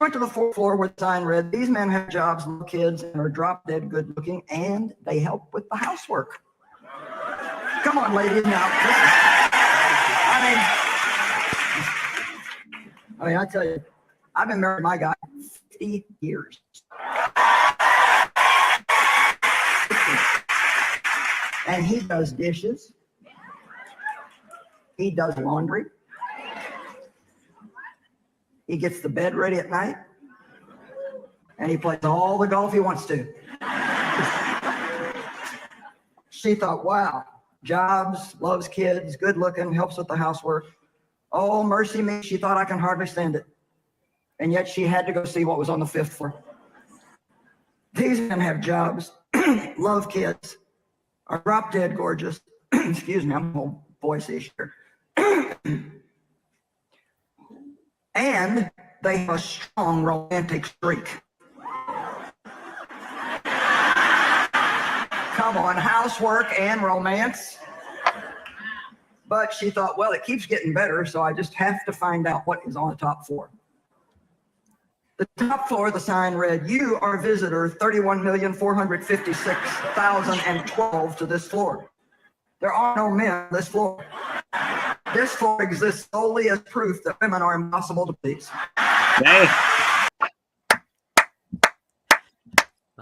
Went to the fourth floor where the sign read, "These men have jobs, love kids, and are drop dead good looking, and they help with the housework." Come on, ladies, now. I mean, I tell you, I've been married to my guy 50 years. And he does dishes. He does laundry. He gets the bed ready at night. And he plays all the golf he wants to. She thought, wow, jobs, loves kids, good looking, helps with the housework. Oh, mercy me, she thought I can hardly stand it. And yet she had to go see what was on the fifth floor. These men have jobs, love kids, are drop dead gorgeous. Excuse me, I'm a little voice-ish here. And they have a strong romantic streak. Come on, housework and romance. But she thought, well, it keeps getting better, so I just have to find out what is on the top floor. The top floor, the sign read, "You are visitor 31,456,012 to this floor. There are no men on this floor. This floor exists solely as proof that women are impossible to please." Dang.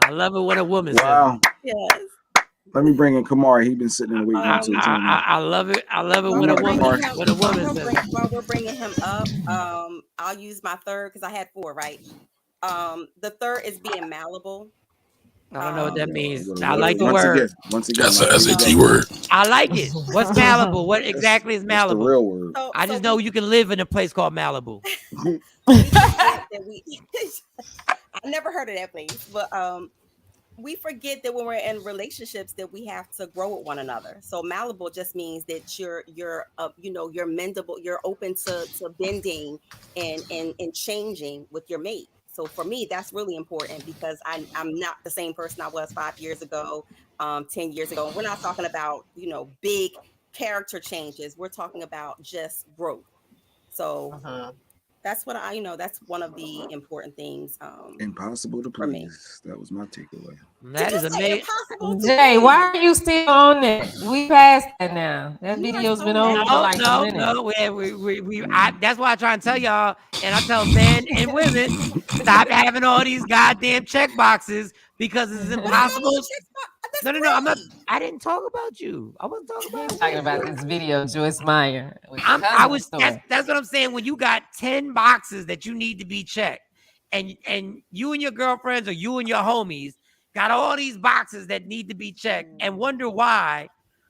I love it when a woman says Wow. Yes. Let me bring in Kamari. He's been sitting in the waiting room too. I love it. I love it when a woman While says it. While we're bringing him up, I'll use my third because I had 4, right? The third is being malleable. I don't know what that means. Go to I like the once word. again. That's my a favorite SAT letter. word. I like it. What's Malibu? What exactly is That's the Malibu? real word. I just know you can live in a place called Malibu. We forget that we I never heard of that place, but we forget that when we're in relationships that we have to grow with one another. So malleable just means that you're you're mendable, you're open to bending and changing with your mate. So for me, that's really important because I'm not the same person I was 5 years ago, 10 years ago. And we're not talking about, big character changes. We're talking about just growth. So that's what that's one of the important things. Impossible to for me. please. That was my takeaway. That is amazing. Impossible to Jay, please? why are you still on that? We passed that now. That video's been over for like a minute. That's why I try and tell y'all, and I tell men and women, stop having all these goddamn check boxes because it's impossible. No, I'm not. I didn't talk about you. I wasn't talking about you. Talking about this video, Joyce Meyer. That's what I'm saying. When you got 10 boxes that you need to be checked, and you and your girlfriends or you and your homies got all these boxes that need to be checked, and wonder why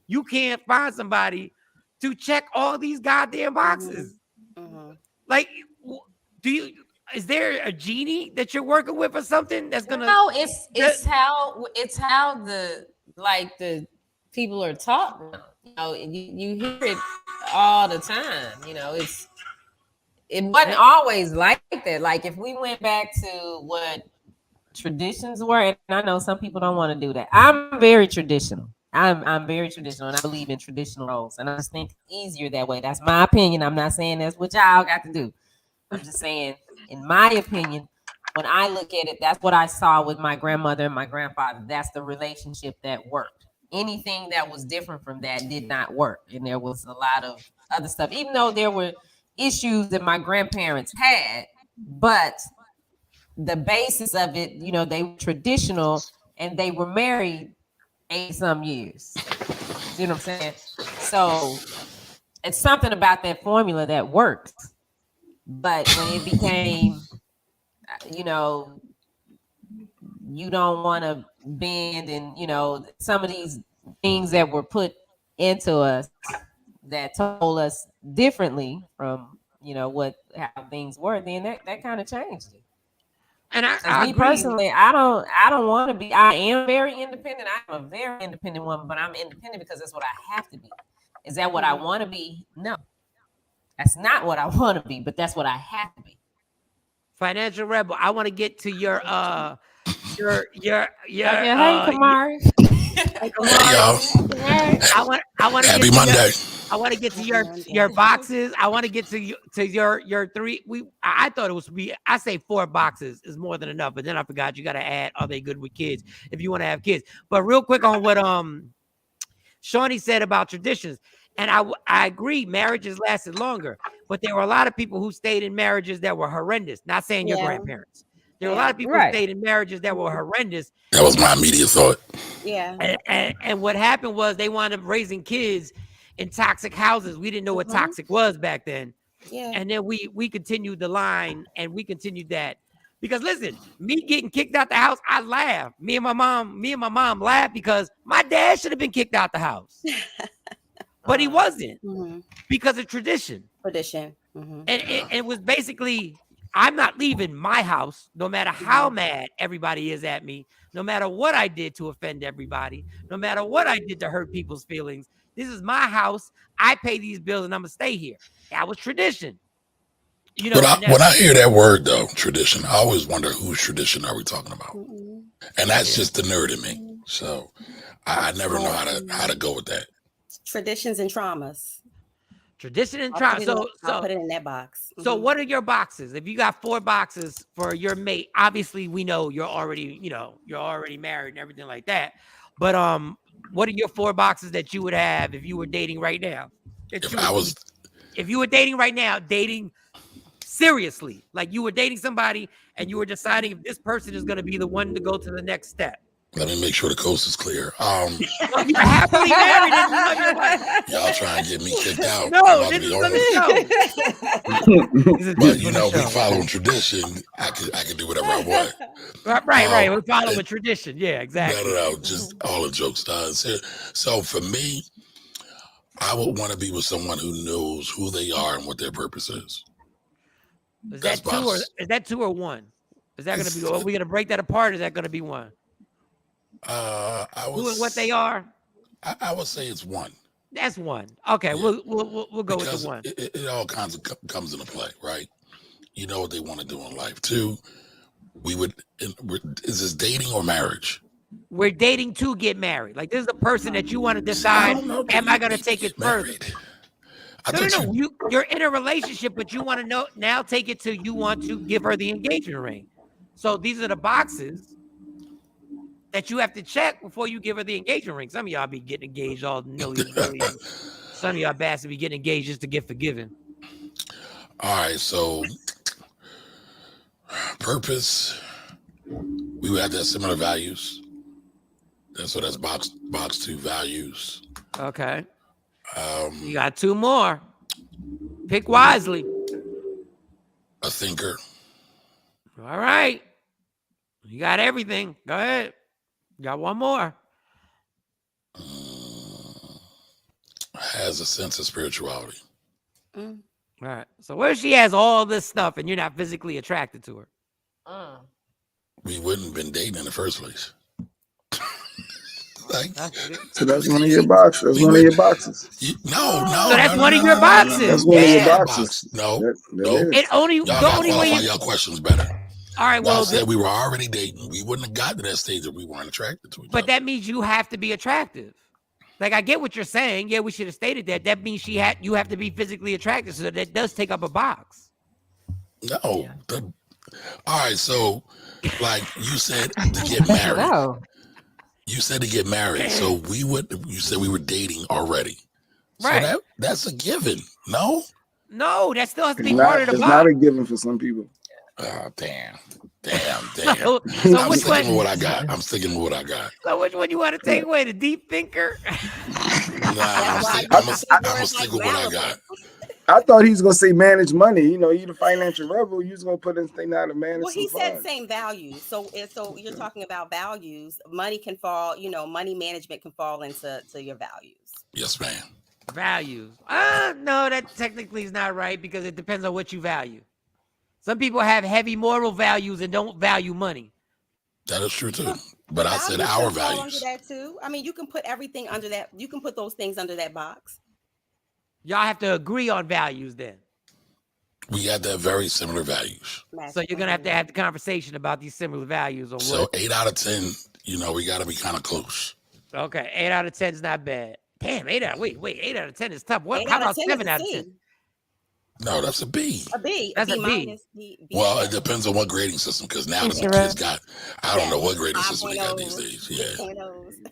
you can't find somebody to check all these goddamn boxes. Like, is there a genie that you're working with or something that's gonna? No, it's how the people are taught now. You hear it all the time. It wasn't always like that. Like if we went back to what traditions were, and I know some people don't want to do that. I'm very traditional. I'm very traditional, and I believe in traditional roles, and I just think it's easier that way. That's my opinion. I'm not saying that's what y'all got to do. I'm just saying, in my opinion, when I look at it, that's what I saw with my grandmother and my grandfather. That's the relationship that worked. Anything that was different from that did not work, and there was a lot of other stuff. Even though there were issues that my grandparents had, but the basis of it, they were traditional and they were married 80-some years. You know what I'm saying? So it's something about that formula that works. But when it became, you don't want to bend and, some of these things that were put into us that told us differently from, how things were, then that kind of changed it. And I me personally, I don't want to be. I am very independent. I'm a very independent woman, but I'm independent because that's what I have to be. Is that what I want to be? No, that's not what I want to be, but that's what I have to be. Financial rebel. I want to get to your hey, Kamari. I want to Happy get Monday. I want to get to your boxes. I want to get to your three. I thought it was I say 4 boxes is more than enough, but then I forgot you got to add, are they good with kids if you want to have kids? But real quick on what Shawnee said about traditions, and I agree, marriages lasted longer, but there were a lot of people who stayed in marriages that were horrendous. Not saying your grandparents. There were a lot of people who stayed in marriages that were horrendous. That was my immediate thought. Yeah. And what happened was they wound up raising kids in toxic houses. We didn't know what toxic was back then. Yeah. And then we continued the line, and we continued that. Because listen, me getting kicked out the house, I laughed. Me and my mom laughed because my dad should have been kicked out the house. But he wasn't because of tradition. And it was basically, I'm not leaving my house, no matter how mad everybody is at me, no matter what I did to offend everybody, no matter what I did to hurt people's feelings. This is my house. I pay these bills and I'm going to stay here. That was tradition. But when I hear that word, though, tradition, I always wonder whose tradition are we talking about? And that's just the nerd in me. So I never know how to go with that. Traditions and traumas. Tradition and trauma. I'll put it in that box. So what are your boxes? If you got 4 boxes for your mate, obviously we know you're already married and everything like that. But what are your 4 boxes that you would have if you were dating right now? If you were dating right now, dating seriously, like you were dating somebody and you were deciding if this person is going to be the one to go to the next step. Let me make sure the coast is clear. You're happily married and you love your wife. Y'all trying to get me kicked out. No, this is for the show. But you know, we following tradition. I could do whatever I want. Right. We're following tradition. Yeah, exactly. No. Just all the jokes done. So for me, I would want to be with someone who knows who they are and what their purpose is. Is that two or one? Is that going to be? Are we going to break that apart? Or is that going to be one? Who and what they are? I would say it's one. That's one. Okay, yeah. We'll go because with the one. It all kinds of comes into play, right? You know what they want to do in life. Two, is this dating or marriage? We're dating to get married. Like, this is the person that you want to decide, am I going to take it further? No. You're in a relationship, but you want to now take it to you want to give her the engagement ring. So these are the boxes that you have to check before you give her the engagement ring. Some of y'all be getting engaged all millions. Some of y'all bastards be getting engaged just to get forgiven. All right, so purpose, we would have to have similar values. That's box 2, values. Okay. You got two more. Pick wisely. A thinker. All right. You got everything. Go ahead. You got one more. Has a sense of spirituality. All right. So where she has all this stuff and you're not physically attracted to her? We wouldn't have been dating in the first place. So that's one of your boxes. That's one of your boxes. No. So that's one of your boxes. That's one of your boxes. No. It only y'all the only way y'all questions better. All right. Well, said we were already dating. We wouldn't have gotten to that stage if we weren't attracted to each other. But that means you have to be attractive. Like, I get what you're saying. Yeah, we should have stated that. That means you have to be physically attractive. So that does take up a box. No. All right. So, like you said, to get married. No. You said to get married. So you said we were dating already. Right. So that's a given. No, that still has to be part of the box. It's not a given for some people. Oh, damn. So I'm sticking with what I got. So which one you want to take away? The deep thinker? I'm gonna stick with what I got. I thought he was gonna say manage money. You know, you the financial rebel. You was gonna put in thing out to manage. Well, he said same values. So you're talking about values. Money can fall. Money management can fall into your values. Yes, ma'am. Values. No, that technically is not right because it depends on what you value. Some people have heavy moral values and don't value money. That is true too. But I said our values. Under that too. I mean, you can put everything under that. You can put those things under that box. Y'all have to agree on values then. We got that very similar values. So you're going to have the conversation about these similar values. So 8 out of 10, we got to be kind of close. Okay, 8 out of 10 is not bad. Damn, 8 out of 10 is tough. How about 7 out of 10? No, that's a B. A B. That's a B. Minus, B. Well, it depends on what grading system, because now the kids got, I don't know what grading system they got these days.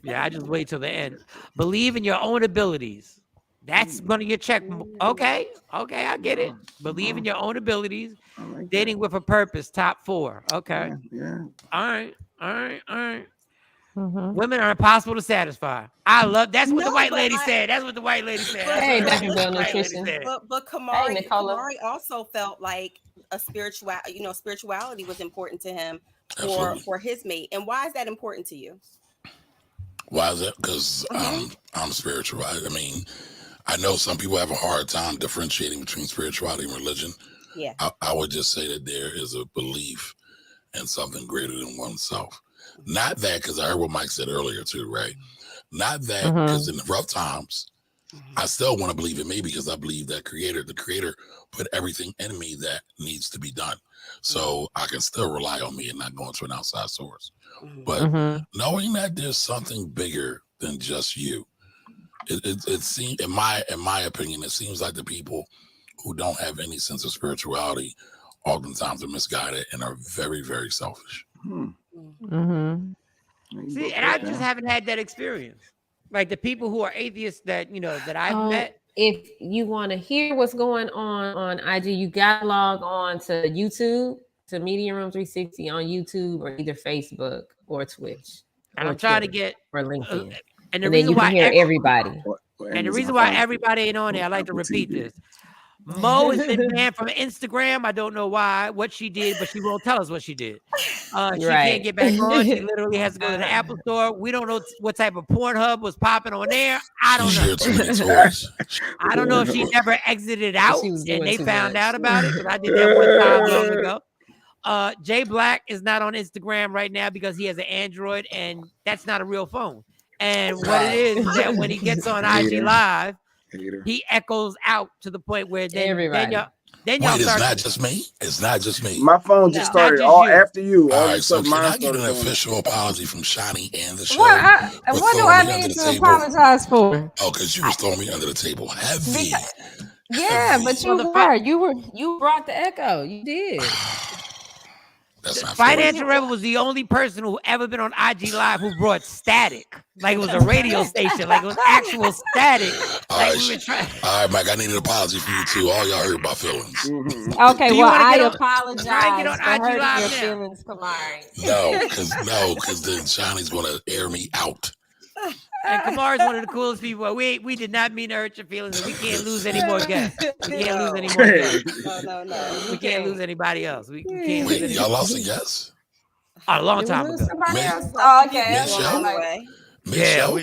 Yeah, I just wait till the end. Believe in your own abilities. That's going to get checked. Okay, I get it. Believe in your own abilities. Dating with a purpose, top 4. Okay. Yeah. All right. Women are impossible to satisfy. That's what the white lady said. That's what the white lady said. Hey, Dr. Bell Nutrition. But Kamari also felt like spirituality was important to him for his mate. And why is that important to you? Why is that? Because I'm spiritual. I mean, I know some people have a hard time differentiating between spirituality and religion. Yeah. I would just say that there is a belief in something greater than oneself. Not that, because I heard what Mike said earlier too, right? Not that, because in the rough times, I still want to believe in me because I believe that the creator put everything in me that needs to be done. So I can still rely on me and not going to an outside source. But knowing that there's something bigger than just you, it seems, in my opinion, it seems like the people who don't have any sense of spirituality oftentimes are misguided and are very, very selfish. See, and I just haven't had that experience. Like the people who are atheists that I've met. If you want to hear what's going on IG, you gotta log on to YouTube, to Media Room 360 on YouTube or either Facebook or Twitch. and Or I'm trying to Twitter, get or LinkedIn. and the And then reason you can why hear everybody. and the reason why everybody ain't on there, I like to repeat this. Mo has been banned from Instagram. I don't know why, what she did, but she won't tell us what she did. She can't get back on. She literally has to go to the Apple Store. We don't know what type of Pornhub was popping on there. I don't know. Too many toys. I don't know if she never exited out and they found much. out about it, because I did that one time long ago. Jay Black is not on Instagram right now because he has an Android, and that's not a real phone. And what it is that when he gets on IG Live, he echoes out to the point where then y'all Wait, it's start. not just me. It's not just me. My phone just started just all you. after you. All All of a right, so sudden, can mine I get started an doing it. official apology from Shawnee and the show? What do I under need the to table? apologize for? Oh, because you was throwing me under the table heavy. Yeah, Heavy. but you brought the echo. You did. That's not fair. Financial Rebel was the only person who ever been on IG Live who brought static, like it was a radio station, like it was actual static. Like we were trying. All right, Mike, I need an apology from you too. All y'all hurt my feelings. Okay, well, I apologize try and get on for IG hurting Live your now. feelings, Kamari. No, because then Shawnee's gonna air me out. And Kamar is one of the coolest people. We did not mean to hurt your feelings, and we can't lose any more guests. We can't lose any more guests. No. We can't lose anybody else. We can't lose Wait, anybody. y'all lost a guest? A long time ago. Somebody else? Oh, okay. Mid-show?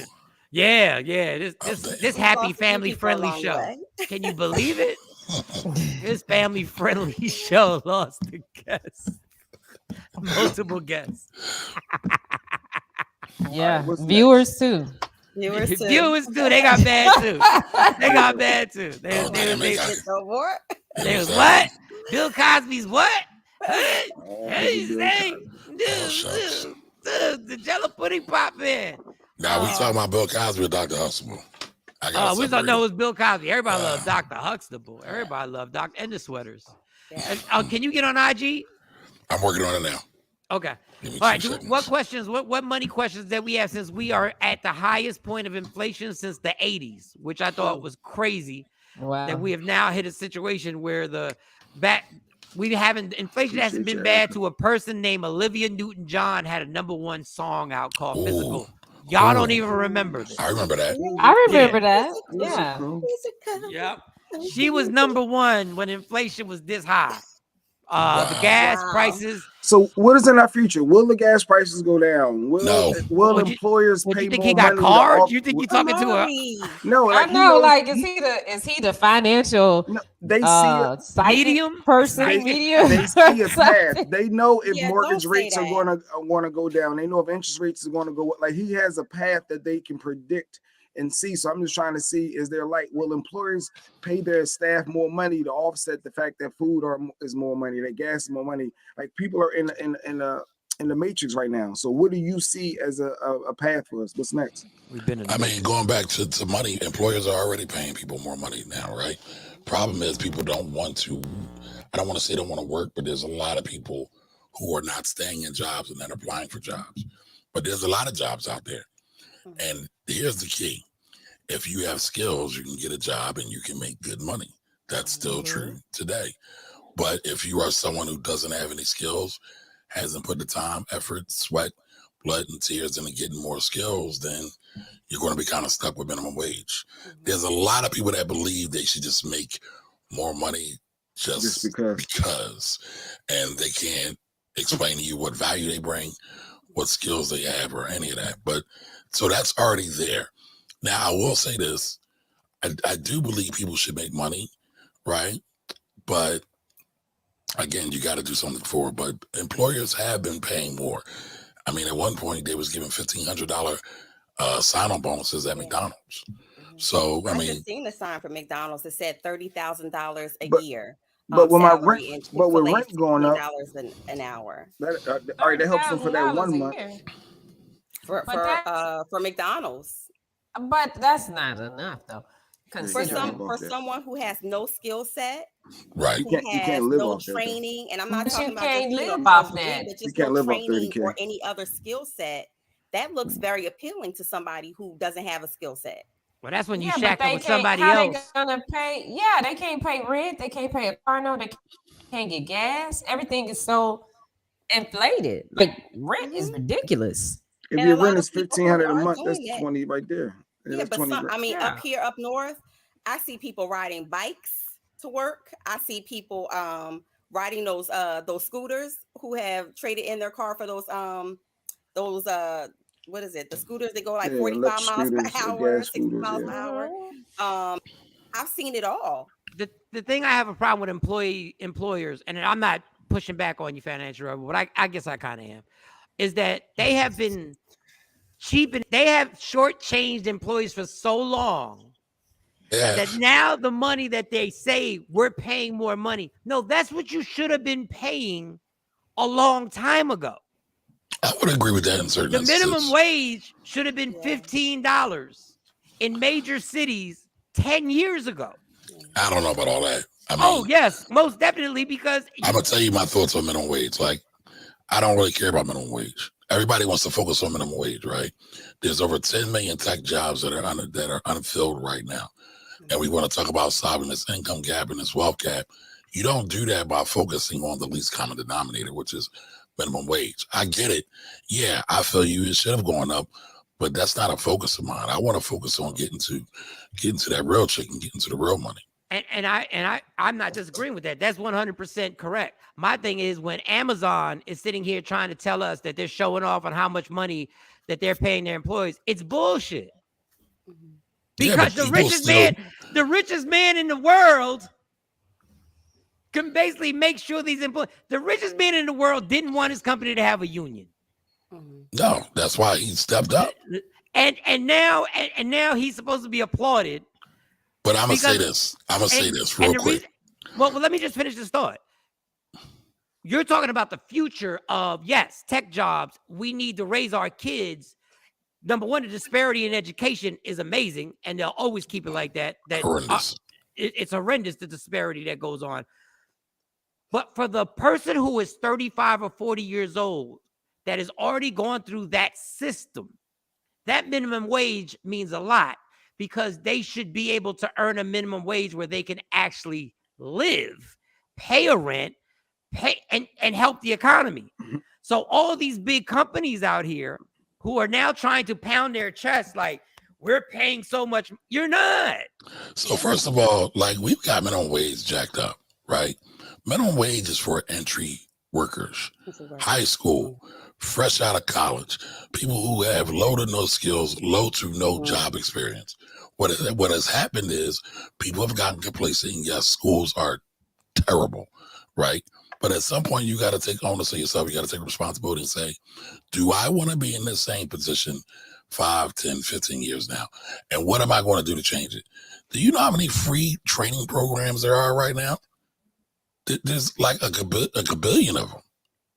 Yeah. This happy family friendly show. Can you believe it? This family friendly show lost a guest. Multiple guests. Yeah, viewers too. Viewers too. They got bad too. They was what? Bill Cosby's what? The Jello pudding pop man. Now we talking about Bill Cosby or Dr. Huxtable. We thought no, it was Bill Cosby. Everybody loved Dr. Huxtable. Everybody loved Dr. and the sweaters. Yeah. Can you get on IG? I'm working on it now. Okay. All right. What questions? What money questions that we have, since we are at the highest point of inflation since the 80s, which I thought was crazy. Wow. That we have now hit a situation where inflation hasn't been bad to a person named Olivia Newton-John had a #1 song out called Physical. Y'all don't even remember this. I remember that. I remember that. Yeah. Yep. She was #1 when inflation was this high. The gas prices. So what is in our future? Will the gas prices go down? Will employers pay you think more he got money? cards? You think you're talking to a? No, I know. Like, is he the financial? No, they see medium person. They see a path. They know if mortgage rates are going to go down. They know if interest rates are going to go. Like, he has a path that they can predict and see. So I'm just trying to see, will employers pay their staff more money to offset the fact that food is more money, that gas is more money? Like, people are in the matrix right now. So what do you see as a path for us? What's next? Going back to money, employers are already paying people more money now, right? Problem is, people don't want to. I don't want to say don't want to work, but there's a lot of people who are not staying in jobs and then applying for jobs. But there's a lot of jobs out there. And here's the key. If you have skills, you can get a job and you can make good money. That's still true today. But if you are someone who doesn't have any skills, hasn't put the time, effort, sweat, blood, and tears into getting more skills, then you're going to be kind of stuck with minimum wage. There's a lot of people that believe they should just make more money just because. And they can't explain to you what value they bring, what skills they have, or any of that. But so that's already there. Now, I will say this. I do believe people should make money, right? But again, you got to do something for it. But employers have been paying more. I mean, at one point, they was giving $1,500 sign-on bonuses at McDonald's. So, I just seen a sign for McDonald's that said $30,000 a year. But with rent going up, an hour. All right, that helps them for that 1 month. For McDonald's. But that's not enough, though. For someone who has no skill set, right? Who has no training, and I'm not talking about can't live off that. But just no training or any other skill set. That looks very appealing to somebody who doesn't have a skill set. Well, that's when you shack up with somebody else. They gonna pay? Yeah, they can't pay rent. They can't pay a car note. They can't get gas. Everything is so inflated. Like, rent is ridiculous. If And a your lot rent of is people who $1,500 a are month, that's doing that. 20 right there. Yeah, That's but 20 some, grand. I mean, Yeah. up here, up north, I see people riding bikes to work. I see people riding those scooters who have traded in their car for those what is it? The scooters that go like Yeah, 45 electric miles per scooters, hour, gas 60 scooters, miles per yeah. hour. I've seen it all. The thing I have a problem with employers, and I'm not pushing back on you, Financial Rebel, but I guess I kind of am, is that they have been cheap and they have shortchanged employees for so long that now the money that they say we're paying more money. No, that's what you should have been paying a long time ago. I would agree with that in certain The minimum instances. wage should have been $15 in major cities 10 years ago. I don't know about all that. I mean, Oh, yes, most definitely, because I'm gonna tell you my thoughts on minimum wage. Like, I don't really care about minimum wage. Everybody wants to focus on minimum wage, right? There's over 10 million tech jobs that are unfilled right now, and we want to talk about solving this income gap and this wealth gap. You don't do that by focusing on the least common denominator, which is minimum wage. I get it. Yeah, I feel you. It should have gone up, but that's not a focus of mine. I want to focus on getting to that real chicken, getting to the real money. I'm not disagreeing with that. That's 100% correct. My thing is when Amazon is sitting here trying to tell us that they're showing off on how much money that they're paying their employees, it's bullshit. Because the richest man in the world can basically make sure these employees. The richest man in the world didn't want his company to have a union. No, that's why he stepped up. And now he's supposed to be applauded. But I'm gonna say this. Real quick. Well, let me just finish this thought. You're talking about the future of, yes, tech jobs. We need to raise our kids. Number one, the disparity in education is amazing, and they'll always keep it like that. Horrendous. It's horrendous, the disparity that goes on. But for the person who is 35 or 40 years old that has already gone through that system, that minimum wage means a lot. Because they should be able to earn a minimum wage where they can actually live, pay a rent, pay and help the economy. So all of these big companies out here who are now trying to pound their chest like, we're paying so much. You're not. So first of all, like, we've got minimum wage jacked up, right? Minimum wage is for entry workers, high school, fresh out of college, people who have low to no skills, low to no job experience. What has happened is people have gotten complacent. Yes, schools are terrible, right? But at some point, you got to take ownership of yourself. You got to take responsibility and say, do I want to be in this same position 5, 10, 15 years now? And what am I going to do to change it? Do you know how many free training programs there are right now? There's like a billion of them.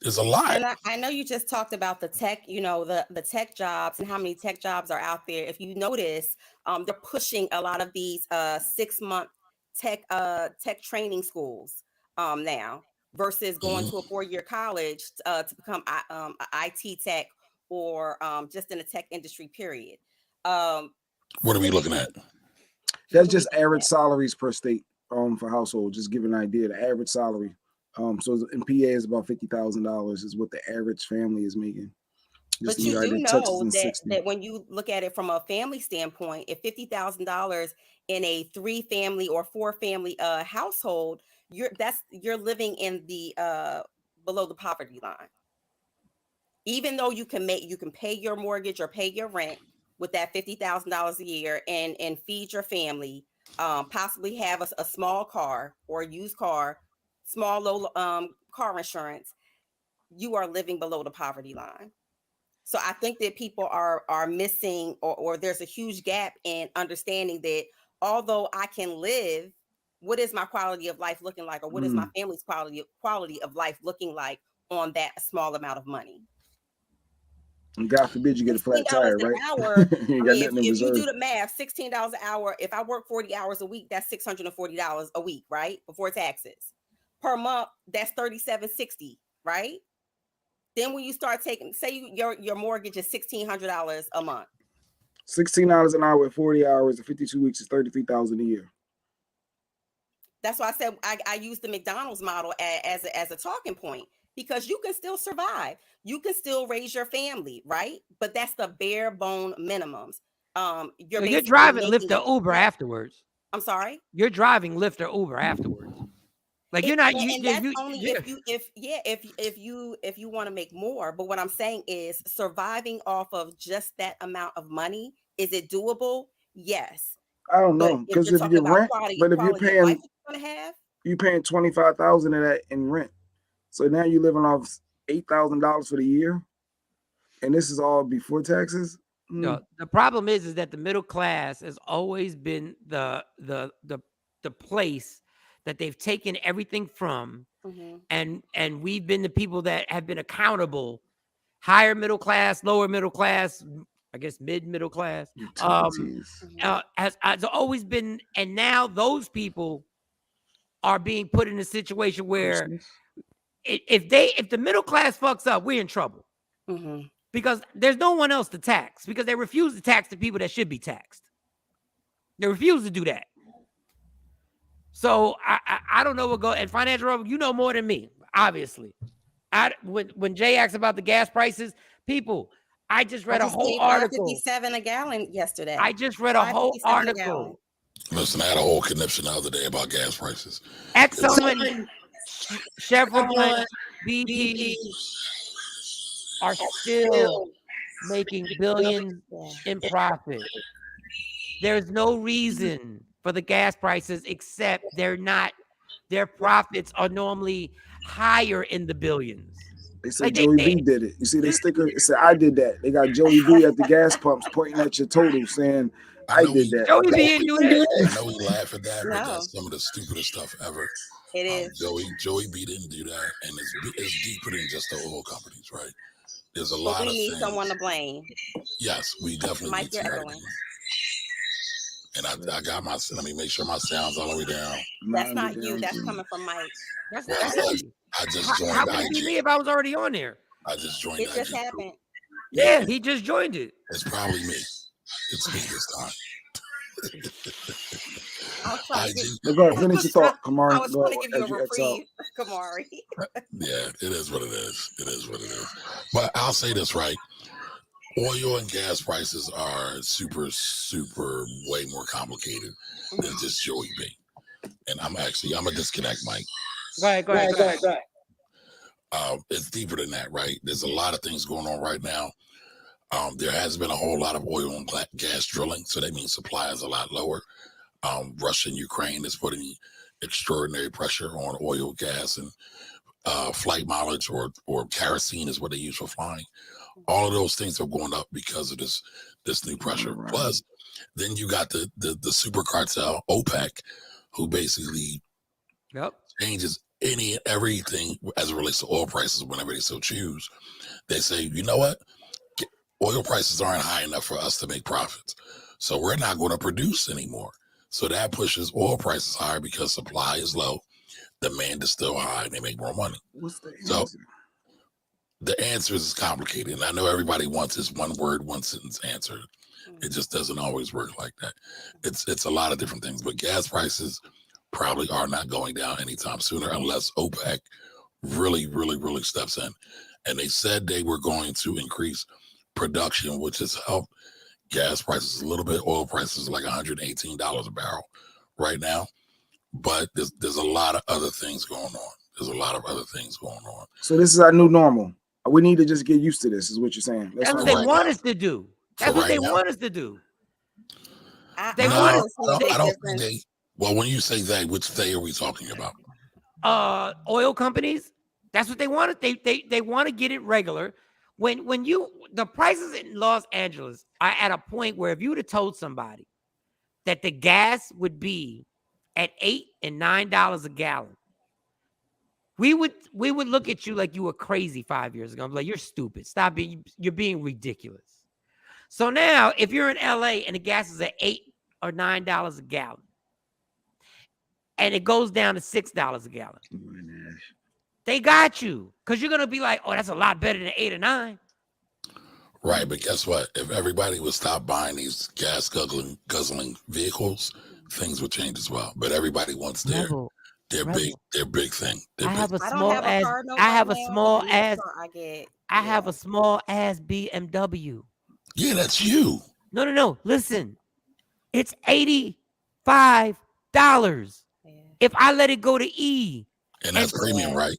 There's a lot. And I know you just talked about the tech, the tech jobs and how many tech jobs are out there. If you notice, they're pushing a lot of these 6-month tech training schools now versus going to a 4-year college to become a IT tech or just in the tech industry, period. What are we looking at? That's just average salaries per state for household. Just give an idea. The average salary. So in PA is about $50,000 is what the average family is making. But you do know that when you look at it from a family standpoint, if $50,000 in a 3-family or 4-family household, you're living in the below the poverty line. Even though you can pay your mortgage or pay your rent with that $50,000 a year and feed your family, possibly have a small car or a used car, small low car insurance, you are living below the poverty line. So I think that people are missing or there's a huge gap in understanding that although I can live, what is my quality of life looking like, or what is my family's quality of life looking like on that small amount of money? And God forbid you get a flat tire, right? If you do the math, $16 an hour, if I work 40 hours a week, that's $640 a week, right? Before taxes. Per month, that's $3,760, right? Then when you start taking, say your mortgage is $1,600 a month. $16 an hour at 40 hours and 52 weeks is $33,000 a year. That's why I said I use the McDonald's model as a talking point. because you can still survive. You can still raise your family, right? But that's the bare bone minimums. You're driving Lyft or Uber afterwards. I'm sorry? You're driving Lyft or Uber afterwards. Like you're not and that's only if you want to make more. But what I'm saying is surviving off of just that amount of money, is it doable? Yes. I don't know, because if you rent, but if you're paying, you're paying $25,000 of that in rent. So now you're living off $8,000 for the year, and this is all before taxes. No, the problem is that the middle class has always been the place that they've taken everything from, and we've been the people that have been accountable. Higher middle class, lower middle class, I guess middle class, has always been, and now those people are being put in a situation where if the middle class fucks up, we're in trouble. Because there's no one else to tax, because they refuse to tax the people that should be taxed. They refuse to do that. So I don't know what go, and financial Rebel, you know more than me, obviously. When Jay asked about the gas prices, people, I just read a whole article. $5.57 a gallon yesterday. I just read a whole article. Listen, I had a whole conniption the other day about gas prices. Exxon, Chevron, BP are still making billions in profit. There's no reason for the gas prices except their profits are normally higher in the billions. They said Joey B did it. You see, they sticker. It said I did that. They got Joey B at the gas pumps pointing at your total, saying I did that. Joey B didn't do that. I know we laugh at that, but that's some of the stupidest stuff ever. It is. Joey B didn't do that, and it's deeper than just the oil companies, right? There's a lot of things. We need someone to blame. Yes, we definitely need to. And I got my. Let me make sure my sound's all the way down. That's not you. That's coming from Mike. That's I just joined. How could it be me if I was already on there? I just joined. It just happened. Yeah, he just joined it. It's probably me. It's me this time. Go ahead, finish your thought, Kamari. I was going to give you a reprieve, Kamari. Yeah, it is what it is. It is what it is. But I'll say this, right? Oil and gas prices are super, super way more complicated than just Joey B. And I'm a disconnect, Mike. Go ahead. It's deeper than that, right? There's a lot of things going on right now. There has been a whole lot of oil and gas drilling, so that means supply is a lot lower. Russia and Ukraine is putting extraordinary pressure on oil, gas, and flight mileage, or kerosene is what they use for flying. All of those things are going up because of this new pressure. Right. Plus, then you got the super cartel, OPEC, who basically changes any and everything as it relates to oil prices whenever they so choose. They say, you know what? Oil prices aren't high enough for us to make profits, so we're not going to produce anymore. So that pushes oil prices higher because supply is low, demand is still high, and they make more money. What's the answer? So the answer is complicated, and I know everybody wants this one word, one sentence answer. It just doesn't always work like that. It's a lot of different things, but gas prices probably are not going down anytime sooner unless OPEC really, really, really steps in. And they said they were going to increase production, which has helped gas prices a little bit. Oil prices are like $118 a barrel right now, but there's a lot of other things going on. So this is our new normal. We need to just get used to this, is what you're saying. That's what they want us to do. That's what they want us to do. They want us to do. I don't think they. Well, when you say they, which they are we talking about? Oil companies. That's what they want. They want to get it regular. When the prices in Los Angeles are at a point where if you would have told somebody that the gas would be at $8 and $9 a gallon, we would look at you like you were crazy 5 years ago. I'm like, you're stupid. Stop being, you're being ridiculous. So now, if you're in LA and the gas is at $8 or $9 a gallon, and it goes down to $6 a gallon, they got you, because you're gonna be like, oh, that's a lot better than 8 or 9. Right, but guess what? If everybody would stop buying these gas guzzling vehicles, things would change as well. But everybody wants their They're big. They're big thing. They're I big. have a I don't small have a ass. car note I right have a now, but small the next ass. car I get, I have a small ass BMW. Yeah, that's you. No. Listen, it's $85. If I let it go to E, And that's premium, right?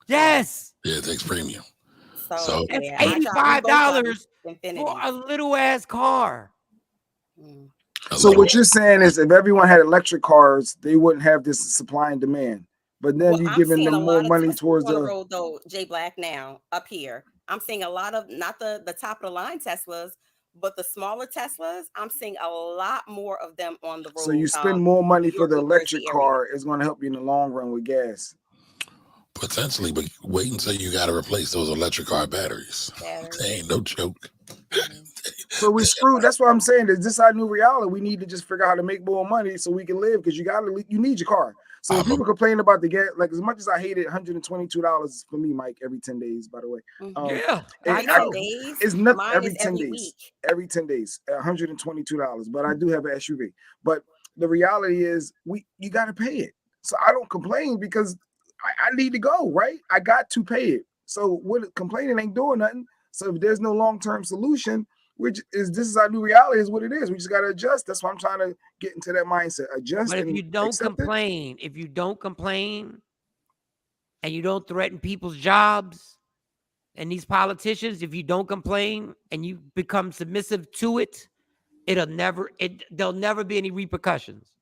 yes, Yeah, it takes premium. So it's yeah, my job, we both drive $85 for Infinity. a little ass car. So what you're saying is, if everyone had electric cars, they wouldn't have this supply and demand. But then Well, you're I'm giving seeing them a more lot of money Teslas towards on the the. road though, Jay Black. Now up here, I'm seeing a lot of not the top of the line Teslas, but the smaller Teslas. I'm seeing a lot more of them on the road. So you spend more money for York, the New Jersey electric area. car. It's going to help you in the long run with gas. Potentially, but wait until you got to replace those electric car batteries. They ain't no joke. So we screwed. That's what I'm saying. Is this our new reality? We need to just figure out how to make more money so we can live, because you need your car. So when people complain about the gas, like as much as I hate it, $122 for me, Mike, every 10 days, by the way. Yeah, I know. It's not Mine every is 10 every days. week. Every 10 days, $122. But I do have an SUV. But the reality is you got to pay it. So I don't complain because I need to go, right? I got to pay it. So what complaining ain't doing nothing. So if there's no long-term solution, which is this is our new reality, is what it is. We just got to adjust. That's why I'm trying to get into that mindset. Adjust. But if and you don't accept complain, and you don't threaten people's jobs, and these politicians, if you don't complain and you become submissive to it, there'll never be any repercussions.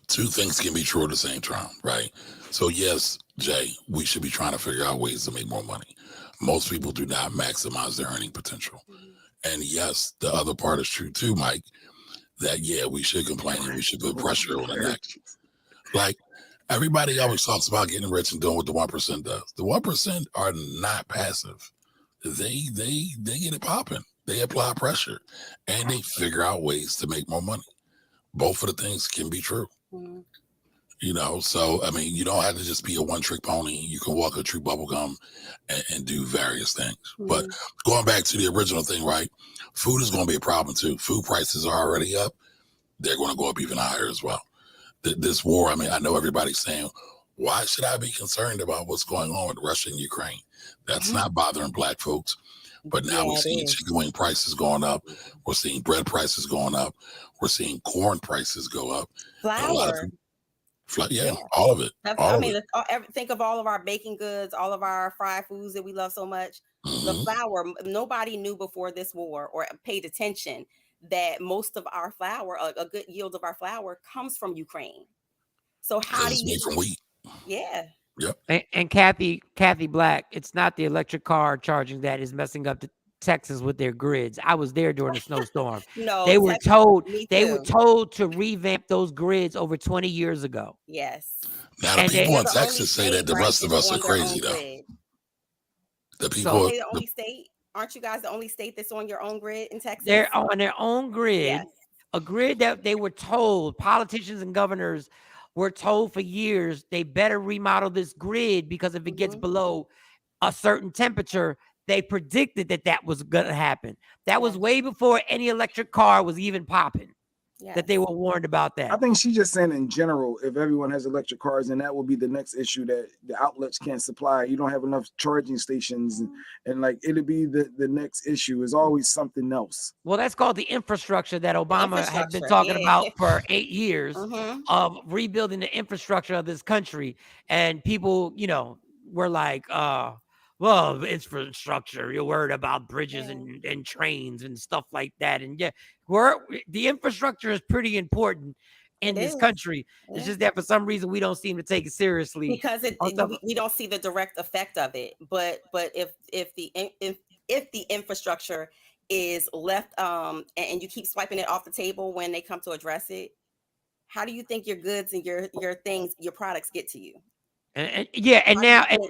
Two things can be true at the same time, right? So yes, Jay, we should be trying to figure out ways to make more money. Most people do not maximize their earning potential. And yes, the other part is true too, Mike, that yeah, we should complain and we should put pressure on the neck. Like everybody always talks about getting rich and doing what the 1% does. The 1% are not passive. They get it popping. They apply pressure and they figure out ways to make more money. Both of the things can be true. You know, so I mean, you don't have to just be a one-trick pony. You can walk a true bubblegum and do various things. But going back to the original thing, right? Food is going to be a problem too. Food prices are already up. They're going to go up even higher as well. This war, I mean, I know everybody's saying, why should I be concerned about what's going on with Russia and Ukraine? That's not bothering Black folks. But now we're seeing chicken wing prices going up. We're seeing bread prices going up. We're seeing corn prices go up. Flour. All of it. Think of all of our baking goods, all of our fried foods that we love so much. The flour, nobody knew before this war or paid attention that most of our flour, a good yield of our flour, comes from Ukraine. So how do you made from wheat? Yeah. Yep. And Kathy Black, it's not the electric car charging that is messing up Texas with their grids. I was there during the snowstorm. No, they were told to revamp those grids over 20 years ago. Yes. Now the people in Texas say that the rest of us are crazy though. The people the only state. Aren't you guys the only state that's on your own grid in Texas? They're on their own grid, a grid that they were told, politicians and governors were told for years, they better remodel this grid because if it gets below a certain temperature, they predicted that was going to happen. That was way before any electric car was even popping. That they were warned about that. I think she's just saying in general, if everyone has electric cars, and that will be the next issue that the outlets can't supply. You don't have enough charging stations, and like it'll be the next issue. Is always something else. Well, that's called the infrastructure that Obama had been talking about for 8 years of rebuilding the infrastructure of this country. And people, were like, well, infrastructure, you're worried about bridges and trains and stuff like that. And the infrastructure is pretty important in this country. It's just that for some reason we don't seem to take it seriously because we don't see the direct effect of it. But if the infrastructure is left and you keep swiping it off the table when they come to address it, how do you think your goods and your things, your products get to you? And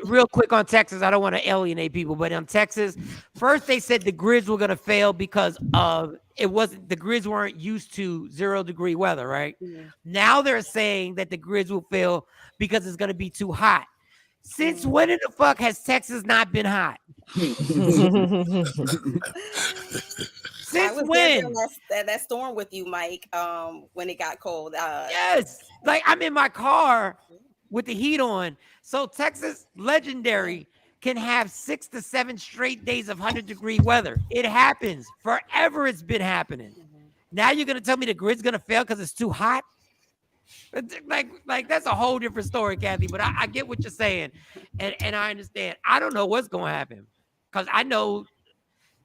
real quick on Texas, I don't want to alienate people, but on Texas, first they said the grids were going to fail because the grids weren't used to 0-degree weather, right? Now they're saying that the grids will fail because it's going to be too hot. Since when in the fuck has Texas not been hot? Since when? That storm with you, Mike, when it got cold. Yes. Like I'm in my car with the heat on. So Texas legendary can have 6 to 7 straight days of 100-degree weather. It happens forever. It's been happening. Now you're gonna tell me the grid's gonna fail because it's too hot? Like that's a whole different story, Kathy. But I get what you're saying, and I understand. I don't know what's gonna happen because I know.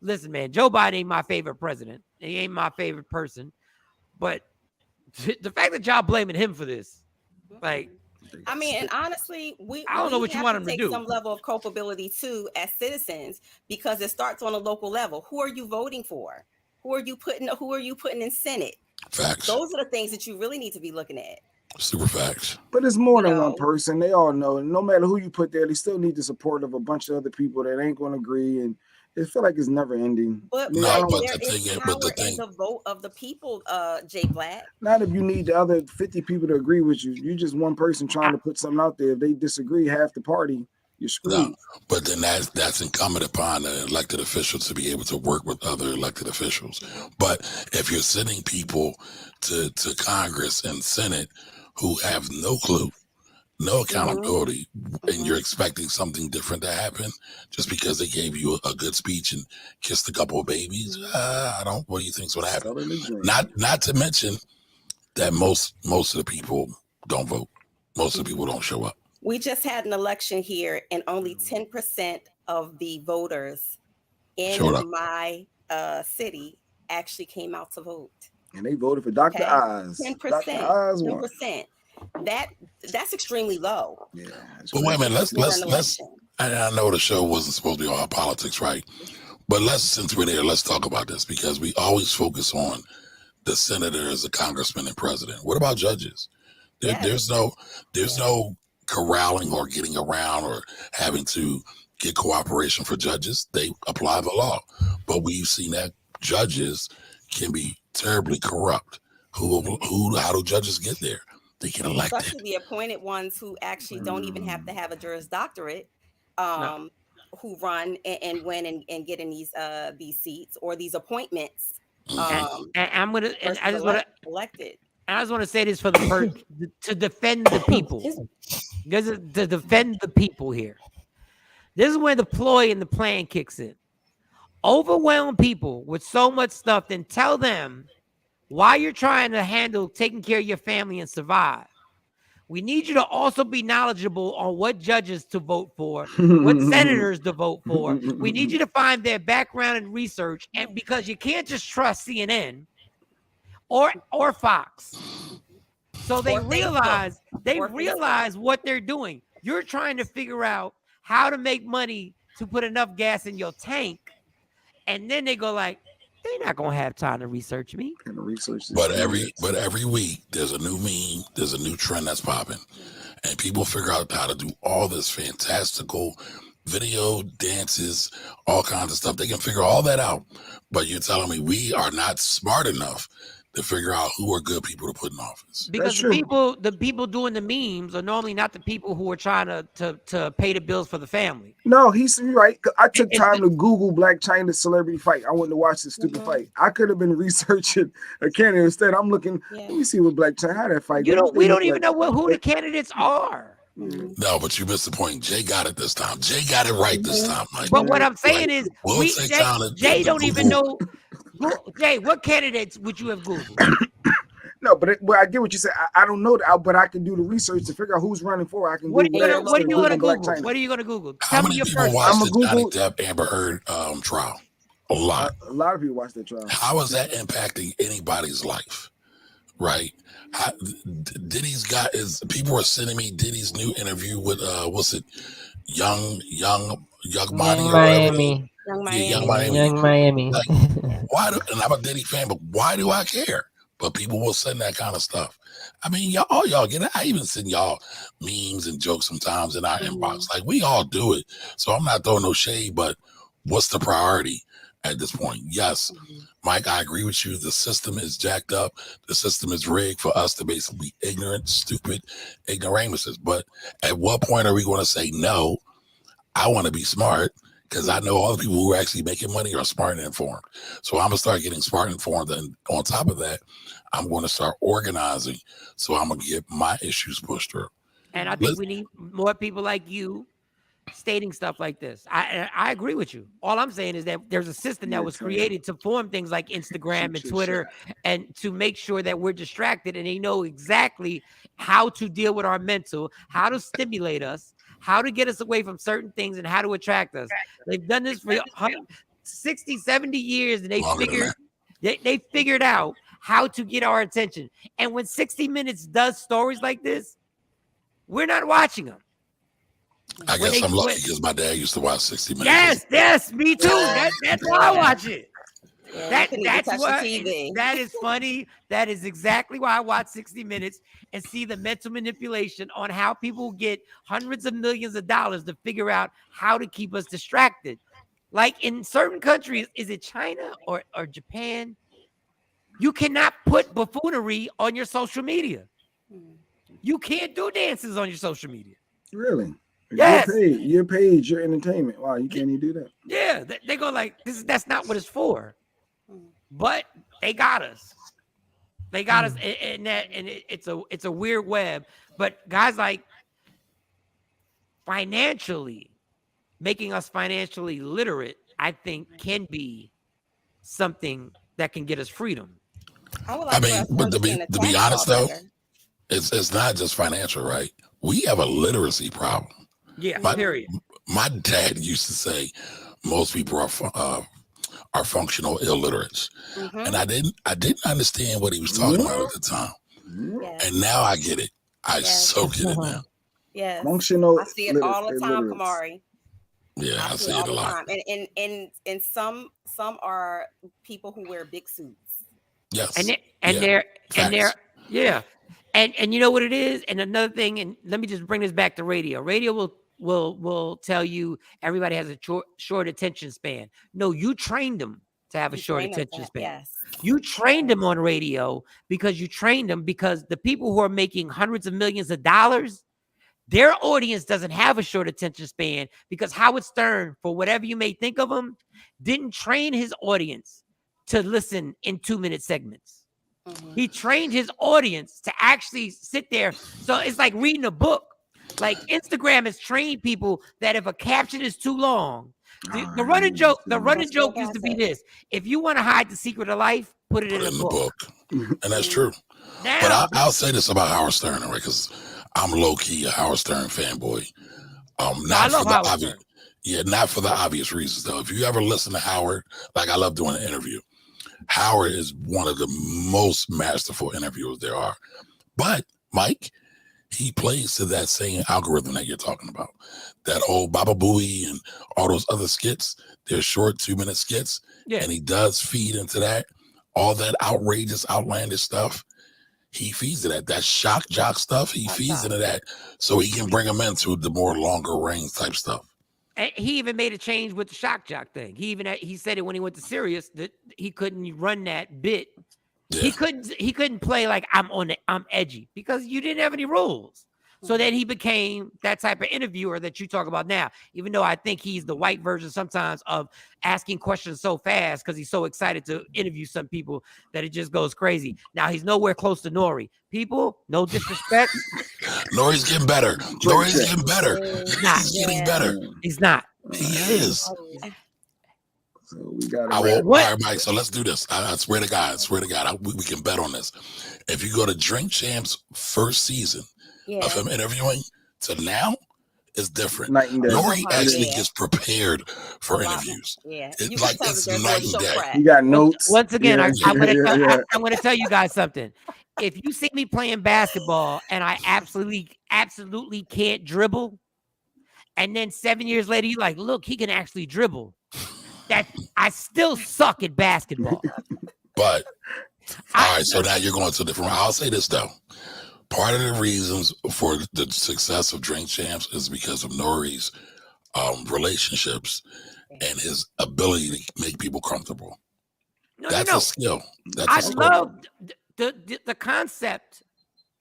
Listen, man, Joe Biden ain't my favorite president. He ain't my favorite person. But the fact that y'all blaming him for this, like, I mean, and honestly, I don't know what you want him to take do. some level of culpability too as citizens, because it starts on a local level. Who are you voting for? Who are you putting in Senate? Facts. Those are the things that you really need to be looking at. Super facts. But it's more than one person. They all know. No matter who you put there, they still need the support of a bunch of other people that ain't going to agree. And it feel like it's never ending. But No, there but is power in the vote of the people, Jay Black. Not if you need the other 50 people to agree with you. You're just one person trying to put something out there. If they disagree, half the party, you're screwed. No, but then that's incumbent upon the elected officials to be able to work with other elected officials. But if you're sending people to Congress and Senate who have no clue, no accountability, and you're expecting something different to happen just because they gave you a good speech and kissed a couple of babies, what do you think's going to happen? Not to mention that most of the people don't vote. Most of the people don't show up. We just had an election here, and only 10% of the voters in my city actually came out to vote. And they voted for Dr. Oz. 10%. Dr. Oz 10%. That's extremely low. Yeah. But wait a minute, let's I know the show wasn't supposed to be all politics, right? But since we're there, let's talk about this, because we always focus on the senators, the congressman, and president. What about judges? There's no corralling or getting around or having to get cooperation for judges. They apply the law. But we've seen that judges can be terribly corrupt. How do judges get there? They get elected. Especially the appointed ones who actually don't even have to have a Juris Doctorate, who run and win and get in these seats or these appointments. I just want to say this for to defend the people. To defend the people here. This is where the ploy and the plan kicks in. Overwhelm people with so much stuff, then tell them why you're trying to handle taking care of your family and survive. We need you to also be knowledgeable on what judges to vote for, what senators to vote for. We need you to find their background and research, and because you can't just trust CNN or Fox. So they realize what they're doing. You're trying to figure out how to make money to put enough gas in your tank, and then they go like, they're not gonna have time to research me. But every week there's a new meme, there's a new trend that's popping, and people figure out how to do all this fantastical video, dances, all kinds of stuff. They can figure all that out. But you're telling me we are not smart enough to figure out who are good people to put in office. Because the people doing the memes are normally not the people who are trying to pay the bills for the family. No, he's right. I took time to Google Black China celebrity fight. I wanted to watch this stupid fight. I could have been researching a candidate. Instead, I'm looking, let me see what Black China, how that fight goes. We don't even know who the candidates are. No, but you missed the point. Jay got it this time. Jay got it right this time. But what I'm saying is, Jay don't even know. Jay, what candidates would you have Googled? No, but I get what you said. I don't know that, but I can do the research to figure out who's running for. I can. What are you going to Google? What are you going to Google? How many people watched the Johnny Depp Amber Heard trial? A lot. A lot of people watched that trial. How is that impacting anybody's life? Right? People are sending me Diddy's new interview with Young Miami. Young Miami. Like, and I'm a Diddy fan, but why do I care? But people will send that kind of stuff. I mean, y'all get it. I even send y'all memes and jokes sometimes in our inbox. Like, we all do it. So I'm not throwing no shade, but what's the priority at this point? Yes, Mike, I agree with you. The system is jacked up. The system is rigged for us to basically be ignorant, stupid ignoramuses. But at what point are we going to say, no, I want to be smart? Because I know all the people who are actually making money are smart and informed. So I'm going to start getting smart and informed. And on top of that, I'm going to start organizing. So I'm going to get my issues pushed through. And I think we need more people like you stating stuff like this. I agree with you. All I'm saying is that there's a system that was created to form things like Instagram and Twitter and to make sure that we're distracted, and they know exactly how to deal with our mental, how to stimulate us, how to get us away from certain things, and how to attract us. They've done this for 60, 70 years, and they figured out how to get our attention. And when 60 Minutes does stories like this, we're not watching them. I guess I'm lucky because my dad used to watch 60 Minutes. Yes, me too. That's why I watch it. Yeah, That's what that is funny. That is exactly why I watch 60 Minutes and see the mental manipulation on how people get hundreds of millions of dollars to figure out how to keep us distracted. Like in certain countries, is it China or Japan? You cannot put buffoonery on your social media. You can't do dances on your social media. Really? Yes. You're paid your entertainment. Wow, you can't even do that. Yeah, they go like, that's not what it's for. But they got us. They got us in that, and it's a weird web. But guys, like, financially, making us financially literate, I think, can be something that can get us freedom. I mean, but to be honest though, it's not just financial, right? We have a literacy problem. Yeah, period. My dad used to say most people are functional illiterates, and I didn't understand what he was talking about at the time, and now I get it. I so get it now. Yes, functional. I see it all the time, Kamari. Yeah, I see it a lot. And some are people who wear big suits. Yes, and they're you know what it is. And another thing, and let me just bring this back to radio. Radio will tell you everybody has a short attention span. No, you trained them to have a short attention span. Yes. You trained them on radio because the people who are making hundreds of millions of dollars, their audience doesn't have a short attention span because Howard Stern, for whatever you may think of him, didn't train his audience to listen in 2-minute segments. He trained his audience to actually sit there. So it's like reading a book. Like Instagram has trained people that if a caption is too long, the running joke used to be this: if you want to hide the secret of life, put it in the book. And that's true. Now, but I'll say this about Howard Stern, right? Because I'm low key a Howard Stern fanboy. Not for the obvious reasons though. If you ever listen to Howard, like I love doing an interview. Howard is one of the most masterful interviewers there are. But Mike, he plays to that same algorithm that you're talking about. That old Baba Booey and all those other skits, they're short 2-minute skits. Yeah. And he does feed into that. All that outrageous, outlandish stuff. He feeds into that shock jock stuff. He feeds into that so he can bring them into the more longer range type stuff. And he even made a change with the shock jock thing. He said it when he went to Sirius that he couldn't run that bit. Yeah. He couldn't play like I'm edgy because you didn't have any rules. So then he became that type of interviewer that you talk about now, even though I think he's the white version sometimes of asking questions so fast because he's so excited to interview some people that it just goes crazy. Now he's nowhere close to Nori. People, no disrespect. Nori's getting better. Nori's getting better. He's getting better. He's not. He is. So we got all right, Mike. So let's do this. I swear to God, we can bet on this. If you go to Drink Champs' first season of him interviewing to now, it's different. Nori actually gets prepared for interviews. Yeah, it's like it's night and day. You got notes. Once again, I'm going to tell you guys something. If you see me playing basketball and I absolutely can't dribble, and then 7 years later you're like, look, he can actually dribble. That I still suck at basketball. But all right, so now you're going to a different. I'll say this though. Part of the reasons for the success of Drink Champs is because of Nori's relationships and his ability to make people comfortable. That's a skill. I love the concept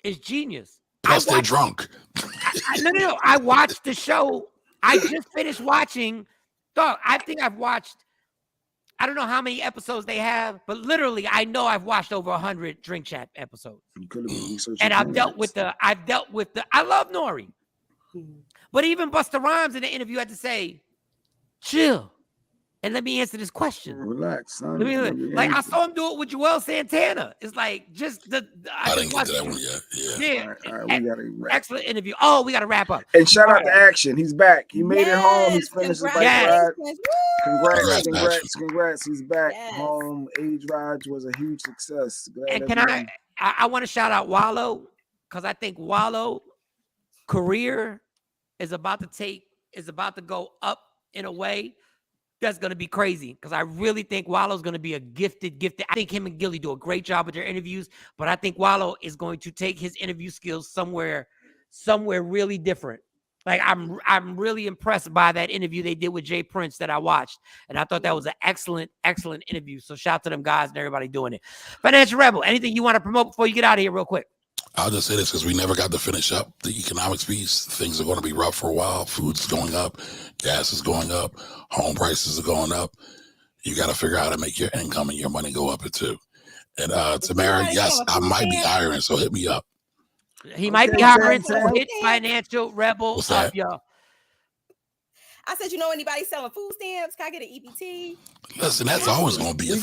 is genius. Plus, they're drunk. No. I watched the show. I just finished watching. Dog, I think I've watched I don't know how many episodes they have, but literally, I know I've watched over 100 Drink Chat episodes. You could have been researching. And I've dealt with the. I love Nori, but even Busta Rhymes in the interview had to say, "Chill, and let me answer this question." Relax, son. Like I saw him do it with Joel Santana. It's like just the. I didn't get to that one yet. Yeah. All right, we gotta wrap. Excellent interview. Oh, we got to wrap up. And shout out to Action. He's back. He made it home. He's finished his bike ride. Congrats. He's back home. Age Rides was a huge success. And can I want to shout out Wallow, because I think Wallow career is about to go up in a way that's going to be crazy, because I really think Wallow's going to be a gifted. I think him and Gilly do a great job with their interviews, but I think Wallow is going to take his interview skills somewhere really different. Like I'm really impressed by that interview they did with Jay Prince that I watched, and I thought that was an excellent interview. So shout out to them guys and everybody doing it. Financial Rebel, anything you want to promote before you get out of here real quick? I'll just say this because we never got to finish up the economics piece. Things are going to be rough for a while. Food's going up, gas is going up, home prices are going up. You got to figure out how to make your income and your money go up too. And Tamara, yes, I might be hiring, so hit me up. He might be hiring, so hit Financial Rebel up, y'all. I said, you know anybody selling food stamps? Can I get an EBT? Listen, that's always going to be a thing.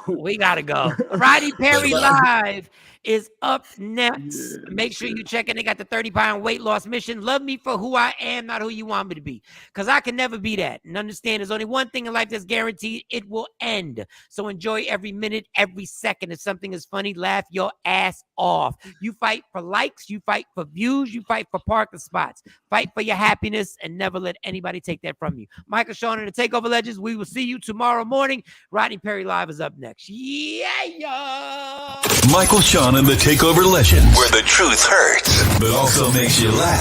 We gotta go. Roddy Perry Live is up next. Make sure you check in. They got the 30-pound weight loss mission. Love me for who I am, not who you want me to be. Because I can never be that. And understand there's only one thing in life that's guaranteed. It will end. So enjoy every minute, every second. If something is funny, laugh your ass off. You fight for likes. You fight for views. You fight for parking spots. Fight for your happiness and never let anybody take that from you. Michael Shawn and the TakeOver Legends. We will see you tomorrow morning. Rodney Perry Live is up next. Yeah. Michael Shawn and the TakeOver Legends, where the truth hurts, but also makes you laugh.